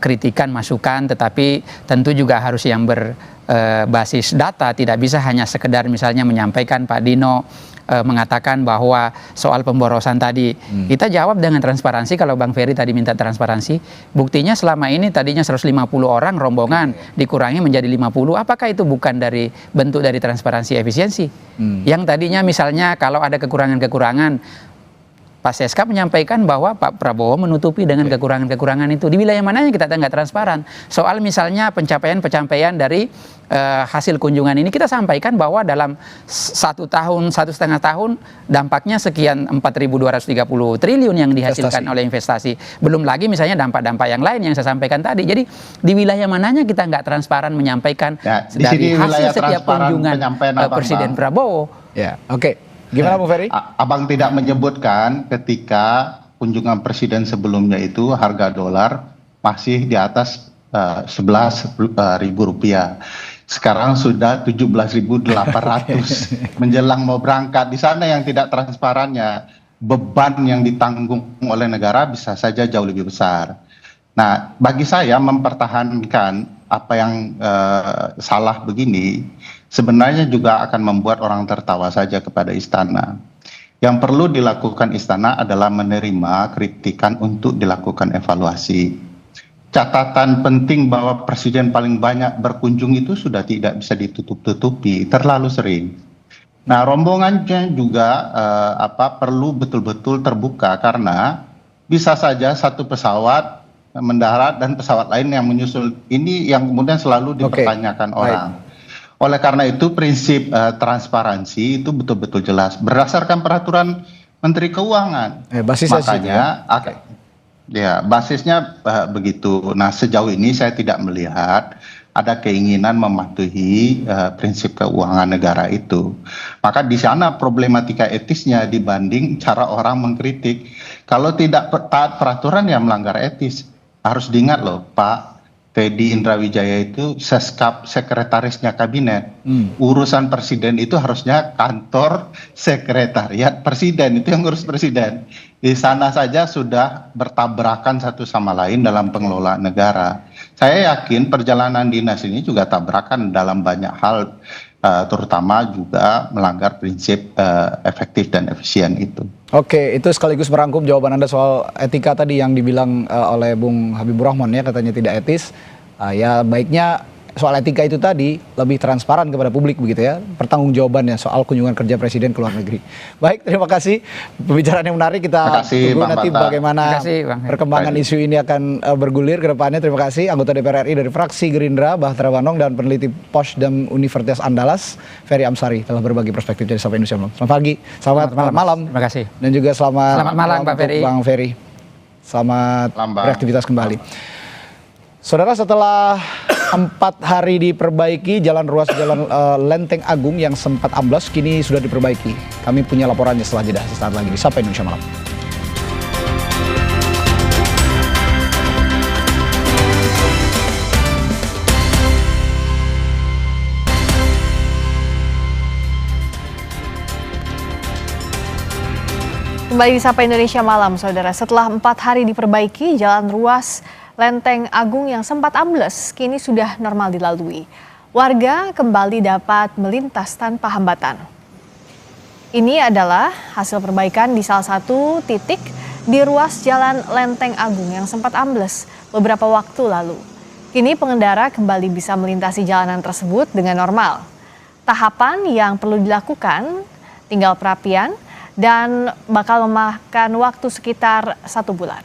kritikan, masukan, tetapi tentu juga harus yang berbasis data, tidak bisa hanya sekedar misalnya menyampaikan Pak Dino mengatakan bahwa soal pemborosan tadi kita jawab dengan transparansi. Kalau Bang Ferry tadi minta transparansi, buktinya selama ini tadinya 150 orang rombongan dikurangi menjadi 50. Apakah itu bukan dari bentuk dari transparansi efisiensi? Yang tadinya misalnya kalau ada kekurangan-kekurangan, Pak Seska menyampaikan bahwa Pak Prabowo menutupi dengan kekurangan-kekurangan itu. Di wilayah mananya kita nggak transparan. Soal misalnya pencapaian dari hasil kunjungan ini kita sampaikan bahwa dalam 1 tahun, 1,5 tahun dampaknya sekian 4.230 triliun yang dihasilkan oleh investasi. Belum lagi misalnya dampak-dampak yang lain yang saya sampaikan tadi. Jadi di wilayah mananya kita nggak transparan menyampaikan dari hasil setiap kunjungan Presiden Prabowo. Ya, oke. Gimana Bu Ferry? Abang tidak menyebutkan ketika kunjungan presiden sebelumnya itu harga dolar masih di atas 11.000 rupiah. Sekarang sudah 17.800 menjelang mau berangkat. Di sana yang tidak transparannya, beban yang ditanggung oleh negara bisa saja jauh lebih besar. Nah, bagi saya mempertahankan apa yang salah begini sebenarnya juga akan membuat orang tertawa saja kepada istana. Yang perlu dilakukan istana adalah menerima kritikan untuk dilakukan evaluasi. Catatan penting bahwa presiden paling banyak berkunjung itu sudah tidak bisa ditutup-tutupi, terlalu sering. Nah, rombongannya juga perlu betul-betul terbuka karena bisa saja satu pesawat mendarat dan pesawat lain yang menyusul. Ini yang kemudian selalu dipertanyakan orang. Oleh karena itu prinsip transparansi itu betul-betul jelas berdasarkan peraturan Menteri Keuangan. Ya, basisnya begitu. Nah, sejauh ini saya tidak melihat ada keinginan mematuhi prinsip keuangan negara itu. Maka di sana problematika etisnya dibanding cara orang mengkritik. Kalau tidak taat peraturan ya melanggar etis. Harus diingat loh, Pak Teddy Indrawijaya itu seskap sekretarisnya kabinet. Urusan presiden itu harusnya kantor sekretariat presiden, itu yang ngurus presiden. Di sana saja sudah bertabrakan satu sama lain dalam pengelolaan negara. Saya yakin perjalanan dinas ini juga tabrakan dalam banyak hal, terutama juga melanggar prinsip efektif dan efisien itu. Oke, itu sekaligus merangkum jawaban Anda soal etika tadi yang dibilang oleh Bung Habibur Rahman ya, katanya tidak etis. Ya baiknya soal etika itu tadi lebih transparan kepada publik begitu ya, pertanggungjawabannya soal kunjungan kerja presiden ke luar negeri. Baik, terima kasih. Pembicaraan yang menarik, kita tunggu nanti bagaimana perkembangan isu ini akan bergulir ke depannya. Terima kasih anggota DPR RI dari fraksi Gerindra, Bahtera Wanong, dan peneliti Posdam Universitas Andalas, Ferry Amsari, telah berbagi perspektif dari Sapa Indonesia Malam. Selamat pagi, selamat malam. Terima kasih. Dan juga selamat malam Pak Ferry. Bang Ferry. Selamat beraktivitas kembali. Saudara, setelah 4 hari diperbaiki, ruas jalan Lenteng Agung yang sempat amblas kini sudah diperbaiki. Kami punya laporannya setelah jeda sesaat lagi di Sapa Indonesia Malam. Kembali di Sapa Indonesia Malam, saudara. Setelah 4 hari diperbaiki, jalan ruas Lenteng Agung yang sempat ambles kini sudah normal dilalui. Warga kembali dapat melintas tanpa hambatan. Ini adalah hasil perbaikan di salah satu titik di ruas jalan Lenteng Agung yang sempat ambles beberapa waktu lalu. Kini pengendara kembali bisa melintasi jalanan tersebut dengan normal. Tahapan yang perlu dilakukan tinggal perapian dan bakal memakan waktu sekitar 1 bulan.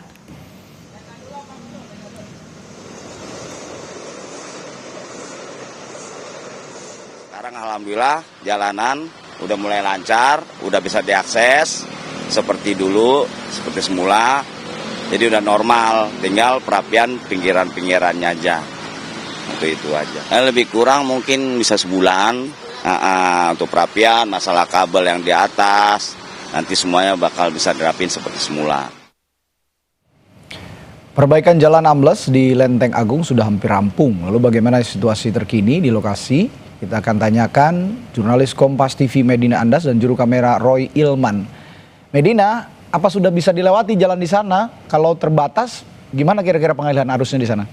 Sekarang alhamdulillah jalanan udah mulai lancar, udah bisa diakses seperti dulu, seperti semula. Jadi udah normal, tinggal perapian pinggiran-pinggirannya aja. Itu aja. Lebih kurang mungkin bisa sebulan untuk perapian, masalah kabel yang di atas, nanti semuanya bakal bisa dirapin seperti semula. Perbaikan jalan ambles di Lenteng Agung sudah hampir rampung. Lalu bagaimana situasi terkini di lokasi? Kita akan tanyakan jurnalis Kompas TV Medina Andas dan juru kamera Roy Ilman. Medina, apa sudah bisa dilewati jalan di sana? Kalau terbatas, gimana kira-kira pengalihan arusnya di sana?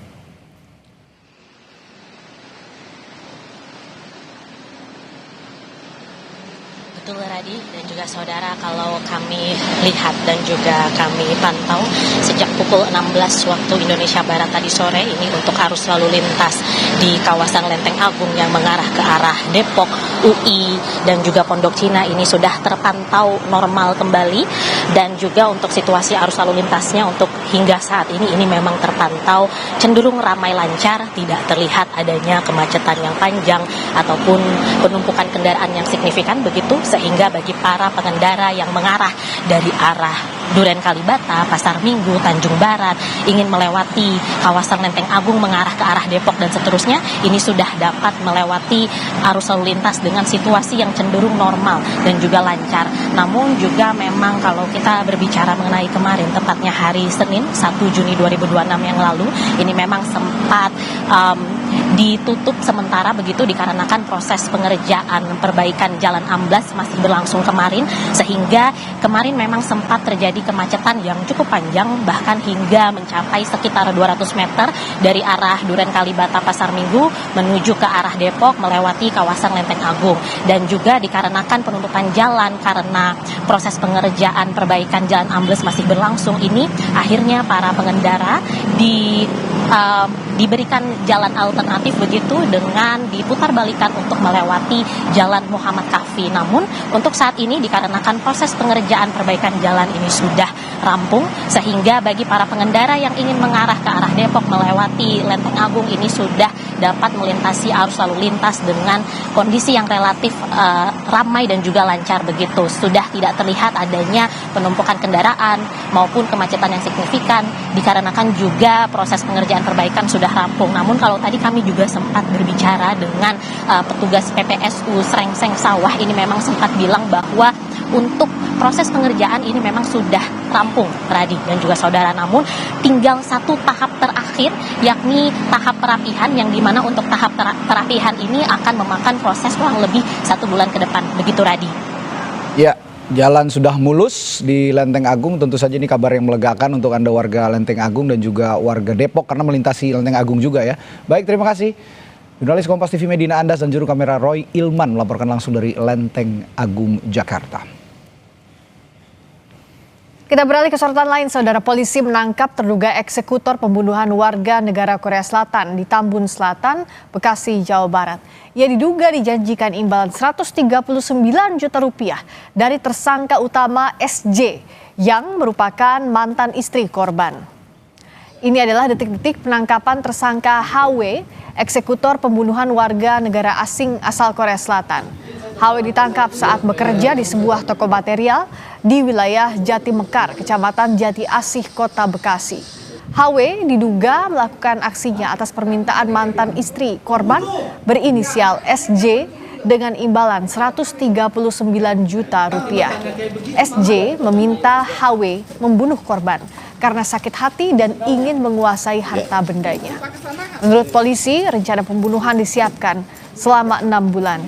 Betul Radi dan juga saudara, kalau kami lihat dan juga kami pantau sejak pukul 16 waktu Indonesia Barat tadi sore ini untuk arus lalu lintas di kawasan Lenteng Agung yang mengarah ke arah Depok, UI dan juga Pondok Cina ini sudah terpantau normal kembali, dan juga untuk situasi arus lalu lintasnya untuk hingga saat ini memang terpantau cenderung ramai lancar, tidak terlihat adanya kemacetan yang panjang ataupun penumpukan kendaraan yang signifikan begitu, sehingga bagi para pengendara yang mengarah dari arah Duren Kalibata, Pasar Minggu, Tanjung Barat ingin melewati kawasan Lenteng Agung mengarah ke arah Depok dan seterusnya, ini sudah dapat melewati arus lalu lintas dengan situasi yang cenderung normal dan juga lancar. Namun juga memang kalau kita berbicara mengenai kemarin, tepatnya hari Senin 1 Juni 2026 yang lalu, ini memang sempat ditutup sementara begitu dikarenakan proses pengerjaan perbaikan jalan amblas masih berlangsung kemarin, sehingga kemarin memang sempat terjadi kemacetan yang cukup panjang, bahkan hingga mencapai sekitar 200 meter dari arah Duren Kalibata Pasar Minggu menuju ke arah Depok melewati kawasan Lenteng Agung. Dan juga dikarenakan penutupan jalan karena proses pengerjaan perbaikan jalan ambles masih berlangsung ini, akhirnya para pengendara diberikan jalan alternatif begitu dengan diputar balikan untuk melewati Jalan Muhammad Kahfi. Namun untuk saat ini dikarenakan proses pengerjaan perbaikan jalan ini sudah rampung, sehingga bagi para pengendara yang ingin mengarah ke arah Depok melewati Lenteng Agung ini sudah dapat melintasi arus lalu lintas dengan kondisi yang relatif ramai dan juga lancar begitu. Sudah tidak terlihat adanya penumpukan kendaraan maupun kemacetan yang signifikan dikarenakan juga proses pengerjaan perbaikan sudah rampung. Namun kalau tadi kami juga sempat berbicara dengan petugas PPSU Srengseng Sawah, ini memang sempat bilang bahwa untuk proses pengerjaan ini memang sudah rampung, Radi dan juga saudara. Namun tinggal satu tahap terakhir, yakni tahap perapihan, yang dimana untuk tahap perapihan ini akan memakan proses kurang lebih 1 bulan ke depan. Begitu, Radi. Ya, jalan sudah mulus di Lenteng Agung. Tentu saja ini kabar yang melegakan untuk Anda warga Lenteng Agung dan juga warga Depok karena melintasi Lenteng Agung juga ya. Baik, terima kasih. Jurnalis Kompas TV Medina Andas dan juru kamera Roy Ilman melaporkan langsung dari Lenteng Agung, Jakarta. Kita beralih ke sorotan lain, saudara. Polisi menangkap terduga eksekutor pembunuhan warga negara Korea Selatan di Tambun Selatan, Bekasi, Jawa Barat. Ia diduga dijanjikan imbalan 139 juta rupiah dari tersangka utama SJ yang merupakan mantan istri korban. Ini adalah detik-detik penangkapan tersangka HW, eksekutor pembunuhan warga negara asing asal Korea Selatan. HW ditangkap saat bekerja di sebuah toko material di wilayah Jati Mekar, Kecamatan Jati Asih, Kota Bekasi. HW diduga melakukan aksinya atas permintaan mantan istri korban berinisial SJ dengan imbalan 139 juta rupiah. SJ meminta HW membunuh korban karena sakit hati dan ingin menguasai harta bendanya. Menurut polisi, rencana pembunuhan disiapkan selama 6 bulan.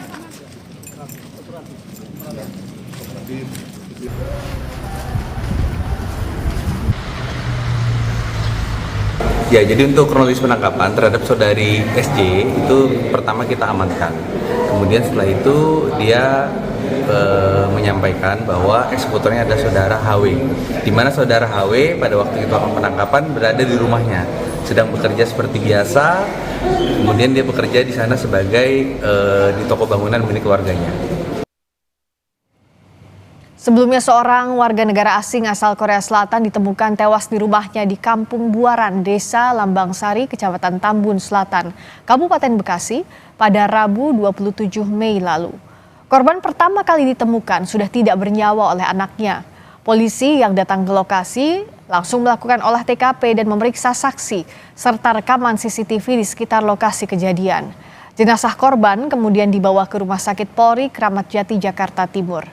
Ya, jadi untuk kronologis penangkapan terhadap saudari SJ itu pertama kita amankan. Kemudian setelah itu dia menyampaikan bahwa eksekutornya ada saudara HW, di mana saudara HW pada waktu itu penangkapan berada di rumahnya, sedang bekerja seperti biasa. Kemudian dia bekerja di sana sebagai di toko bangunan milik keluarganya. Sebelumnya seorang warga negara asing asal Korea Selatan ditemukan tewas di rumahnya di Kampung Buaran, Desa Lambangsari, Kecamatan Tambun Selatan, Kabupaten Bekasi pada Rabu 27 Mei lalu. Korban pertama kali ditemukan sudah tidak bernyawa oleh anaknya. Polisi yang datang ke lokasi langsung melakukan olah TKP dan memeriksa saksi serta rekaman CCTV di sekitar lokasi kejadian. Jenazah korban kemudian dibawa ke Rumah Sakit Polri Kramat Jati, Jakarta Timur.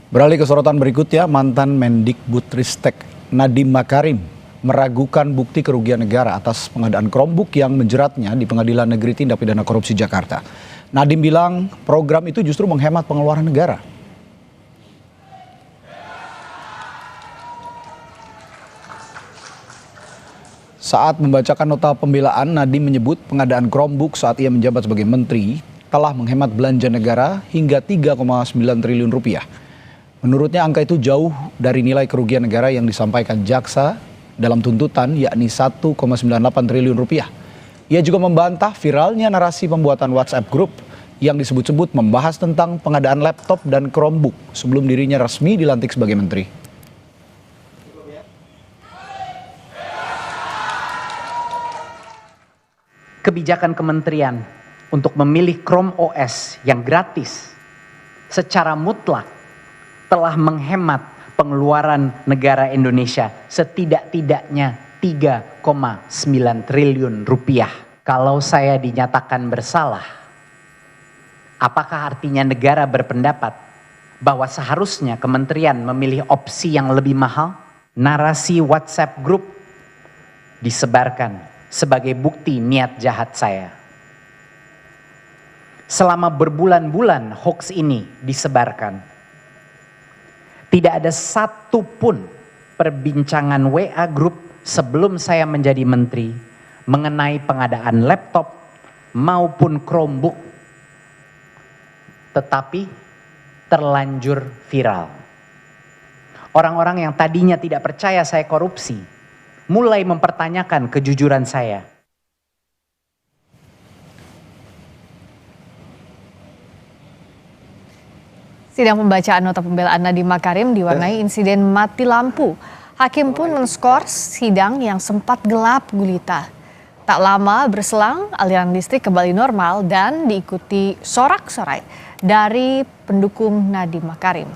Beralih ke sorotan berikutnya, mantan Mendikbudristek Nadiem Makarim meragukan bukti kerugian negara atas pengadaan Chromebook yang menjeratnya di Pengadilan Negeri Tindak Pidana Korupsi Jakarta. Nadiem bilang program itu justru menghemat pengeluaran negara. Saat membacakan nota pembelaan, Nadiem menyebut pengadaan Chromebook saat ia menjabat sebagai menteri telah menghemat belanja negara hingga 3,9 triliun rupiah. Menurutnya angka itu jauh dari nilai kerugian negara yang disampaikan jaksa dalam tuntutan, yakni 1,98 triliun rupiah. Ia juga membantah viralnya narasi pembuatan WhatsApp Group yang disebut-sebut membahas tentang pengadaan laptop dan Chromebook sebelum dirinya resmi dilantik sebagai menteri. Kebijakan kementerian untuk memilih Chrome OS yang gratis secara mutlak telah menghemat pengeluaran negara Indonesia setidak-tidaknya 3,9 triliun rupiah. Kalau saya dinyatakan bersalah, apakah artinya negara berpendapat bahwa seharusnya kementerian memilih opsi yang lebih mahal? Narasi WhatsApp Group disebarkan sebagai bukti niat jahat saya. Selama berbulan-bulan hoax ini disebarkan, tidak ada satupun perbincangan WA Group sebelum saya menjadi menteri mengenai pengadaan laptop maupun Chromebook tetapi terlanjur viral. Orang-orang yang tadinya tidak percaya saya korupsi, mulai mempertanyakan kejujuran saya. Sidang pembacaan nota pembelaan Nadiem Makarim diwarnai insiden mati lampu. Hakim pun men-skor sidang yang sempat gelap gulita. Tak lama berselang, aliran listrik kembali normal dan diikuti sorak-sorai dari pendukung Nadiem Makarim.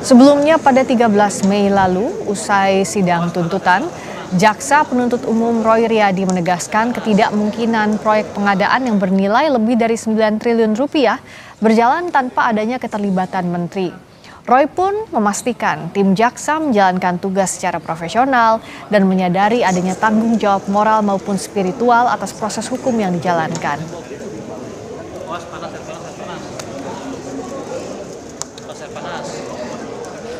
Sebelumnya pada 13 Mei lalu, usai sidang tuntutan, Jaksa Penuntut Umum Roy Riyadi menegaskan ketidakmungkinan proyek pengadaan yang bernilai lebih dari 9 triliun rupiah berjalan tanpa adanya keterlibatan menteri. Roy pun memastikan tim jaksa menjalankan tugas secara profesional dan menyadari adanya tanggung jawab moral maupun spiritual atas proses hukum yang dijalankan.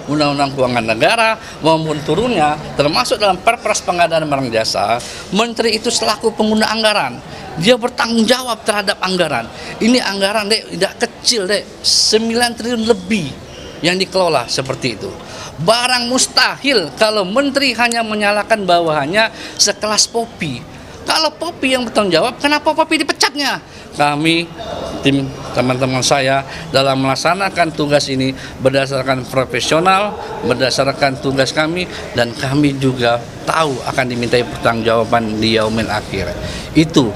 Undang-Undang Keuangan Negara maupun turunnya, termasuk dalam Perpres Pengadaan Barang Jasa, Menteri itu selaku pengguna anggaran, dia bertanggung jawab terhadap anggaran. Ini anggaran tidak kecil 9 triliun lebih yang dikelola seperti itu. Barang mustahil kalau Menteri hanya menyalahkan bawahannya sekelas Popi. Kalau Popi yang bertanggung jawab, kenapa Popi dipecatnya? Kami, tim teman-teman saya dalam melaksanakan tugas ini berdasarkan profesional, berdasarkan tugas kami, dan kami juga tahu akan dimintai pertanggungjawaban di yaumil akhir. Itu.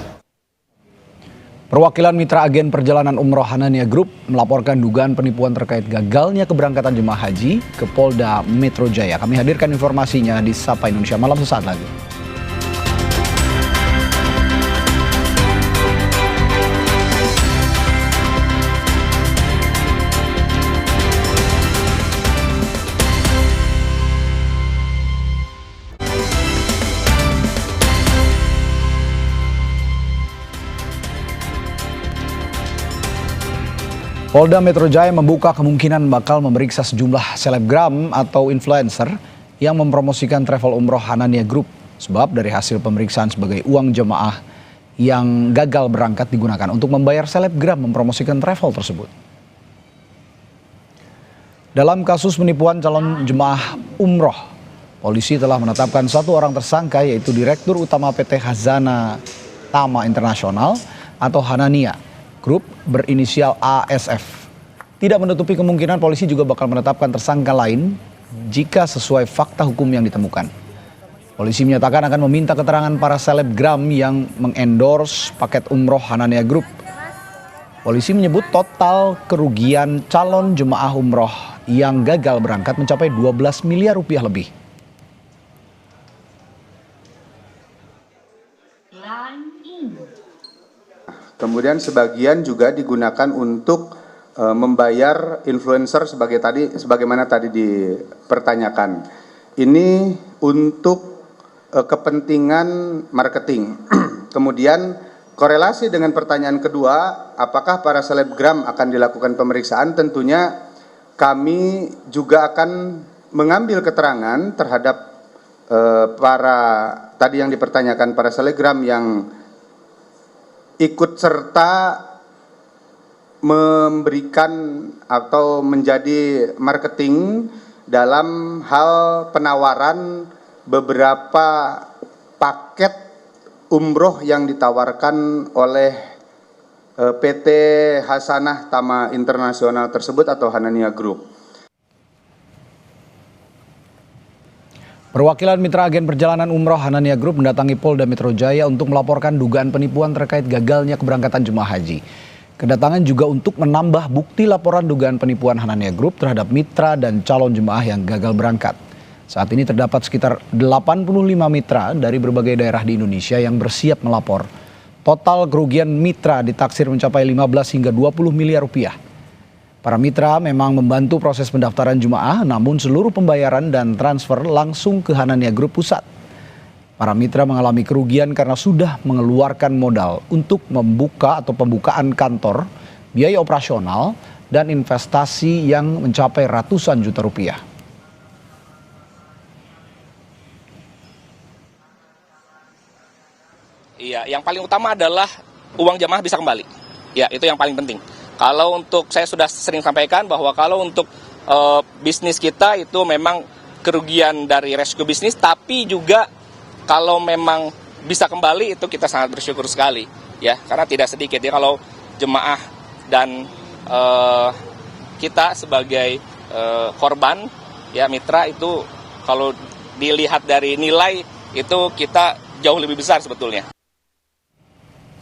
Perwakilan mitra agen perjalanan umroh Hanania Group melaporkan dugaan penipuan terkait gagalnya keberangkatan jemaah haji ke Polda Metro Jaya. Kami hadirkan informasinya di Sapa Indonesia Malam sesaat lagi. Polda Metro Jaya membuka kemungkinan bakal memeriksa sejumlah selebgram atau influencer yang mempromosikan travel umroh Hanania Group. Sebab dari hasil pemeriksaan sebagai uang jemaah yang gagal berangkat digunakan untuk membayar selebgram mempromosikan travel tersebut. Dalam kasus penipuan calon jemaah umroh, polisi telah menetapkan 1 orang tersangka yaitu Direktur Utama PT Khazanah Tama Internasional atau Hanania Group berinisial ASF. Tidak menutupi kemungkinan polisi juga bakal menetapkan tersangka lain jika sesuai fakta hukum yang ditemukan. Polisi menyatakan akan meminta keterangan para selebgram yang mengendorse paket umroh Hanania Group. Polisi menyebut total kerugian calon jemaah umroh yang gagal berangkat mencapai 12 miliar rupiah lebih. Kemudian sebagian juga digunakan untuk membayar influencer sebagaimana tadi dipertanyakan. Ini untuk kepentingan marketing. Kemudian korelasi dengan pertanyaan kedua, apakah para selebgram akan dilakukan pemeriksaan? Tentunya kami juga akan mengambil keterangan terhadap para tadi yang dipertanyakan para selebgram yang ikut serta memberikan atau menjadi marketing dalam hal penawaran beberapa paket umroh yang ditawarkan oleh PT Khazanah Tama Internasional tersebut atau Hanania Group. Perwakilan mitra agen perjalanan umroh Hanania Group mendatangi Polda Metro Jaya untuk melaporkan dugaan penipuan terkait gagalnya keberangkatan jemaah haji. Kedatangan juga untuk menambah bukti laporan dugaan penipuan Hanania Group terhadap mitra dan calon jemaah yang gagal berangkat. Saat ini terdapat sekitar 85 mitra dari berbagai daerah di Indonesia yang bersiap melapor. Total kerugian mitra ditaksir mencapai 15 hingga 20 miliar rupiah. Para mitra memang membantu proses pendaftaran jemaah, namun seluruh pembayaran dan transfer langsung ke Hanania Group Pusat. Para mitra mengalami kerugian karena sudah mengeluarkan modal untuk membuka atau pembukaan kantor, biaya operasional, dan investasi yang mencapai ratusan juta rupiah. Iya, yang paling utama adalah uang jamaah bisa kembali. Ya, itu yang paling penting. Kalau untuk, saya sudah sering sampaikan bahwa kalau untuk bisnis kita itu memang kerugian dari rescue bisnis, tapi juga kalau memang bisa kembali itu kita sangat bersyukur sekali, ya, karena tidak sedikit ya kalau jemaah dan kita sebagai korban, ya mitra itu kalau dilihat dari nilai itu kita jauh lebih besar sebetulnya.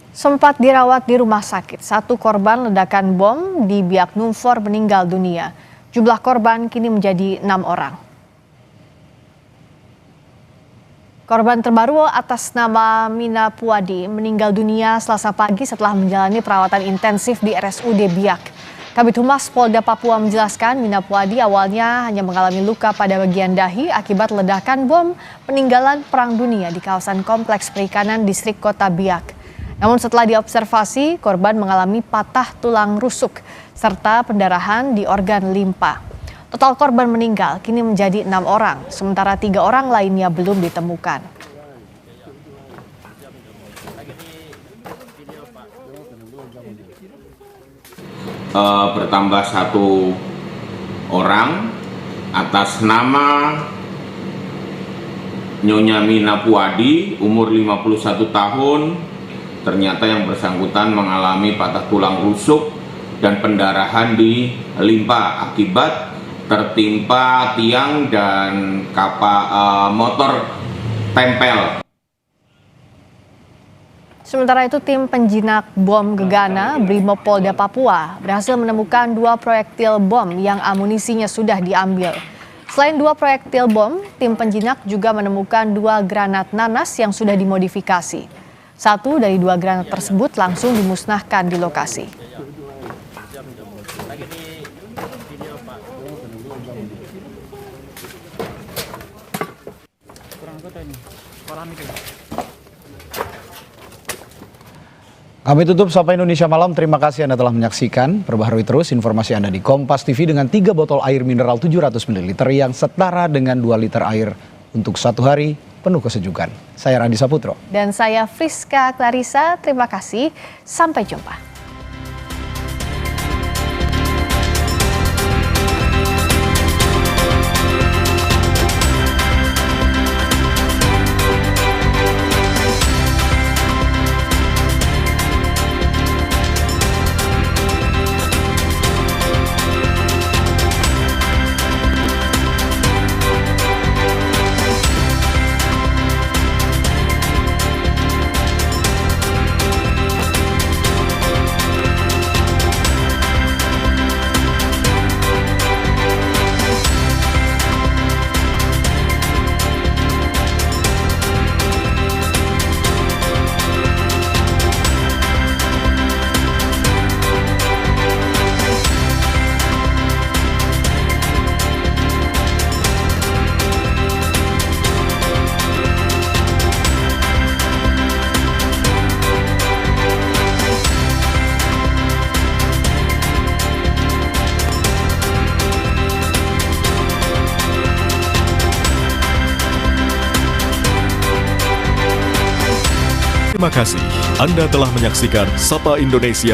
Sempat dirawat di rumah sakit, satu korban ledakan bom di Biak Numfor meninggal dunia. Jumlah korban kini menjadi 6 orang. Korban terbaru atas nama Mina Puadi meninggal dunia Selasa pagi setelah menjalani perawatan intensif di RSUD Biak. Kabid Humas Polda Papua menjelaskan Mina Puadi awalnya hanya mengalami luka pada bagian dahi akibat ledakan bom peninggalan Perang Dunia di kawasan Kompleks Perikanan Distrik Kota Biak. Namun setelah diobservasi, korban mengalami patah tulang rusuk serta pendarahan di organ limpa. Total korban meninggal kini menjadi 6 orang, sementara 3 orang lainnya belum ditemukan. Bertambah 1 orang atas nama Nyonya Mina Puadi, umur 51 tahun. Ternyata yang bersangkutan mengalami patah tulang rusuk dan pendarahan di limpa akibat tertimpa tiang dan motor tempel. Sementara itu tim penjinak bom Gegana Brimob Polda Papua berhasil menemukan 2 proyektil bom yang amunisinya sudah diambil. Selain 2 proyektil bom, tim penjinak juga menemukan 2 granat nanas yang sudah dimodifikasi. 1 dari 2 granat tersebut langsung dimusnahkan di lokasi. Kami tutup Sapa Indonesia Malam. Terima kasih Anda telah menyaksikan. Perbaharui terus informasi Anda di Kompas TV dengan 3 botol air mineral 700 ml yang setara dengan 2 liter air untuk 1 hari penuh kesejukan. Saya Randi Saputro. Dan saya Friska Clarissa. Terima kasih. Sampai jumpa. Terima kasih Anda telah menyaksikan Sapa Indonesia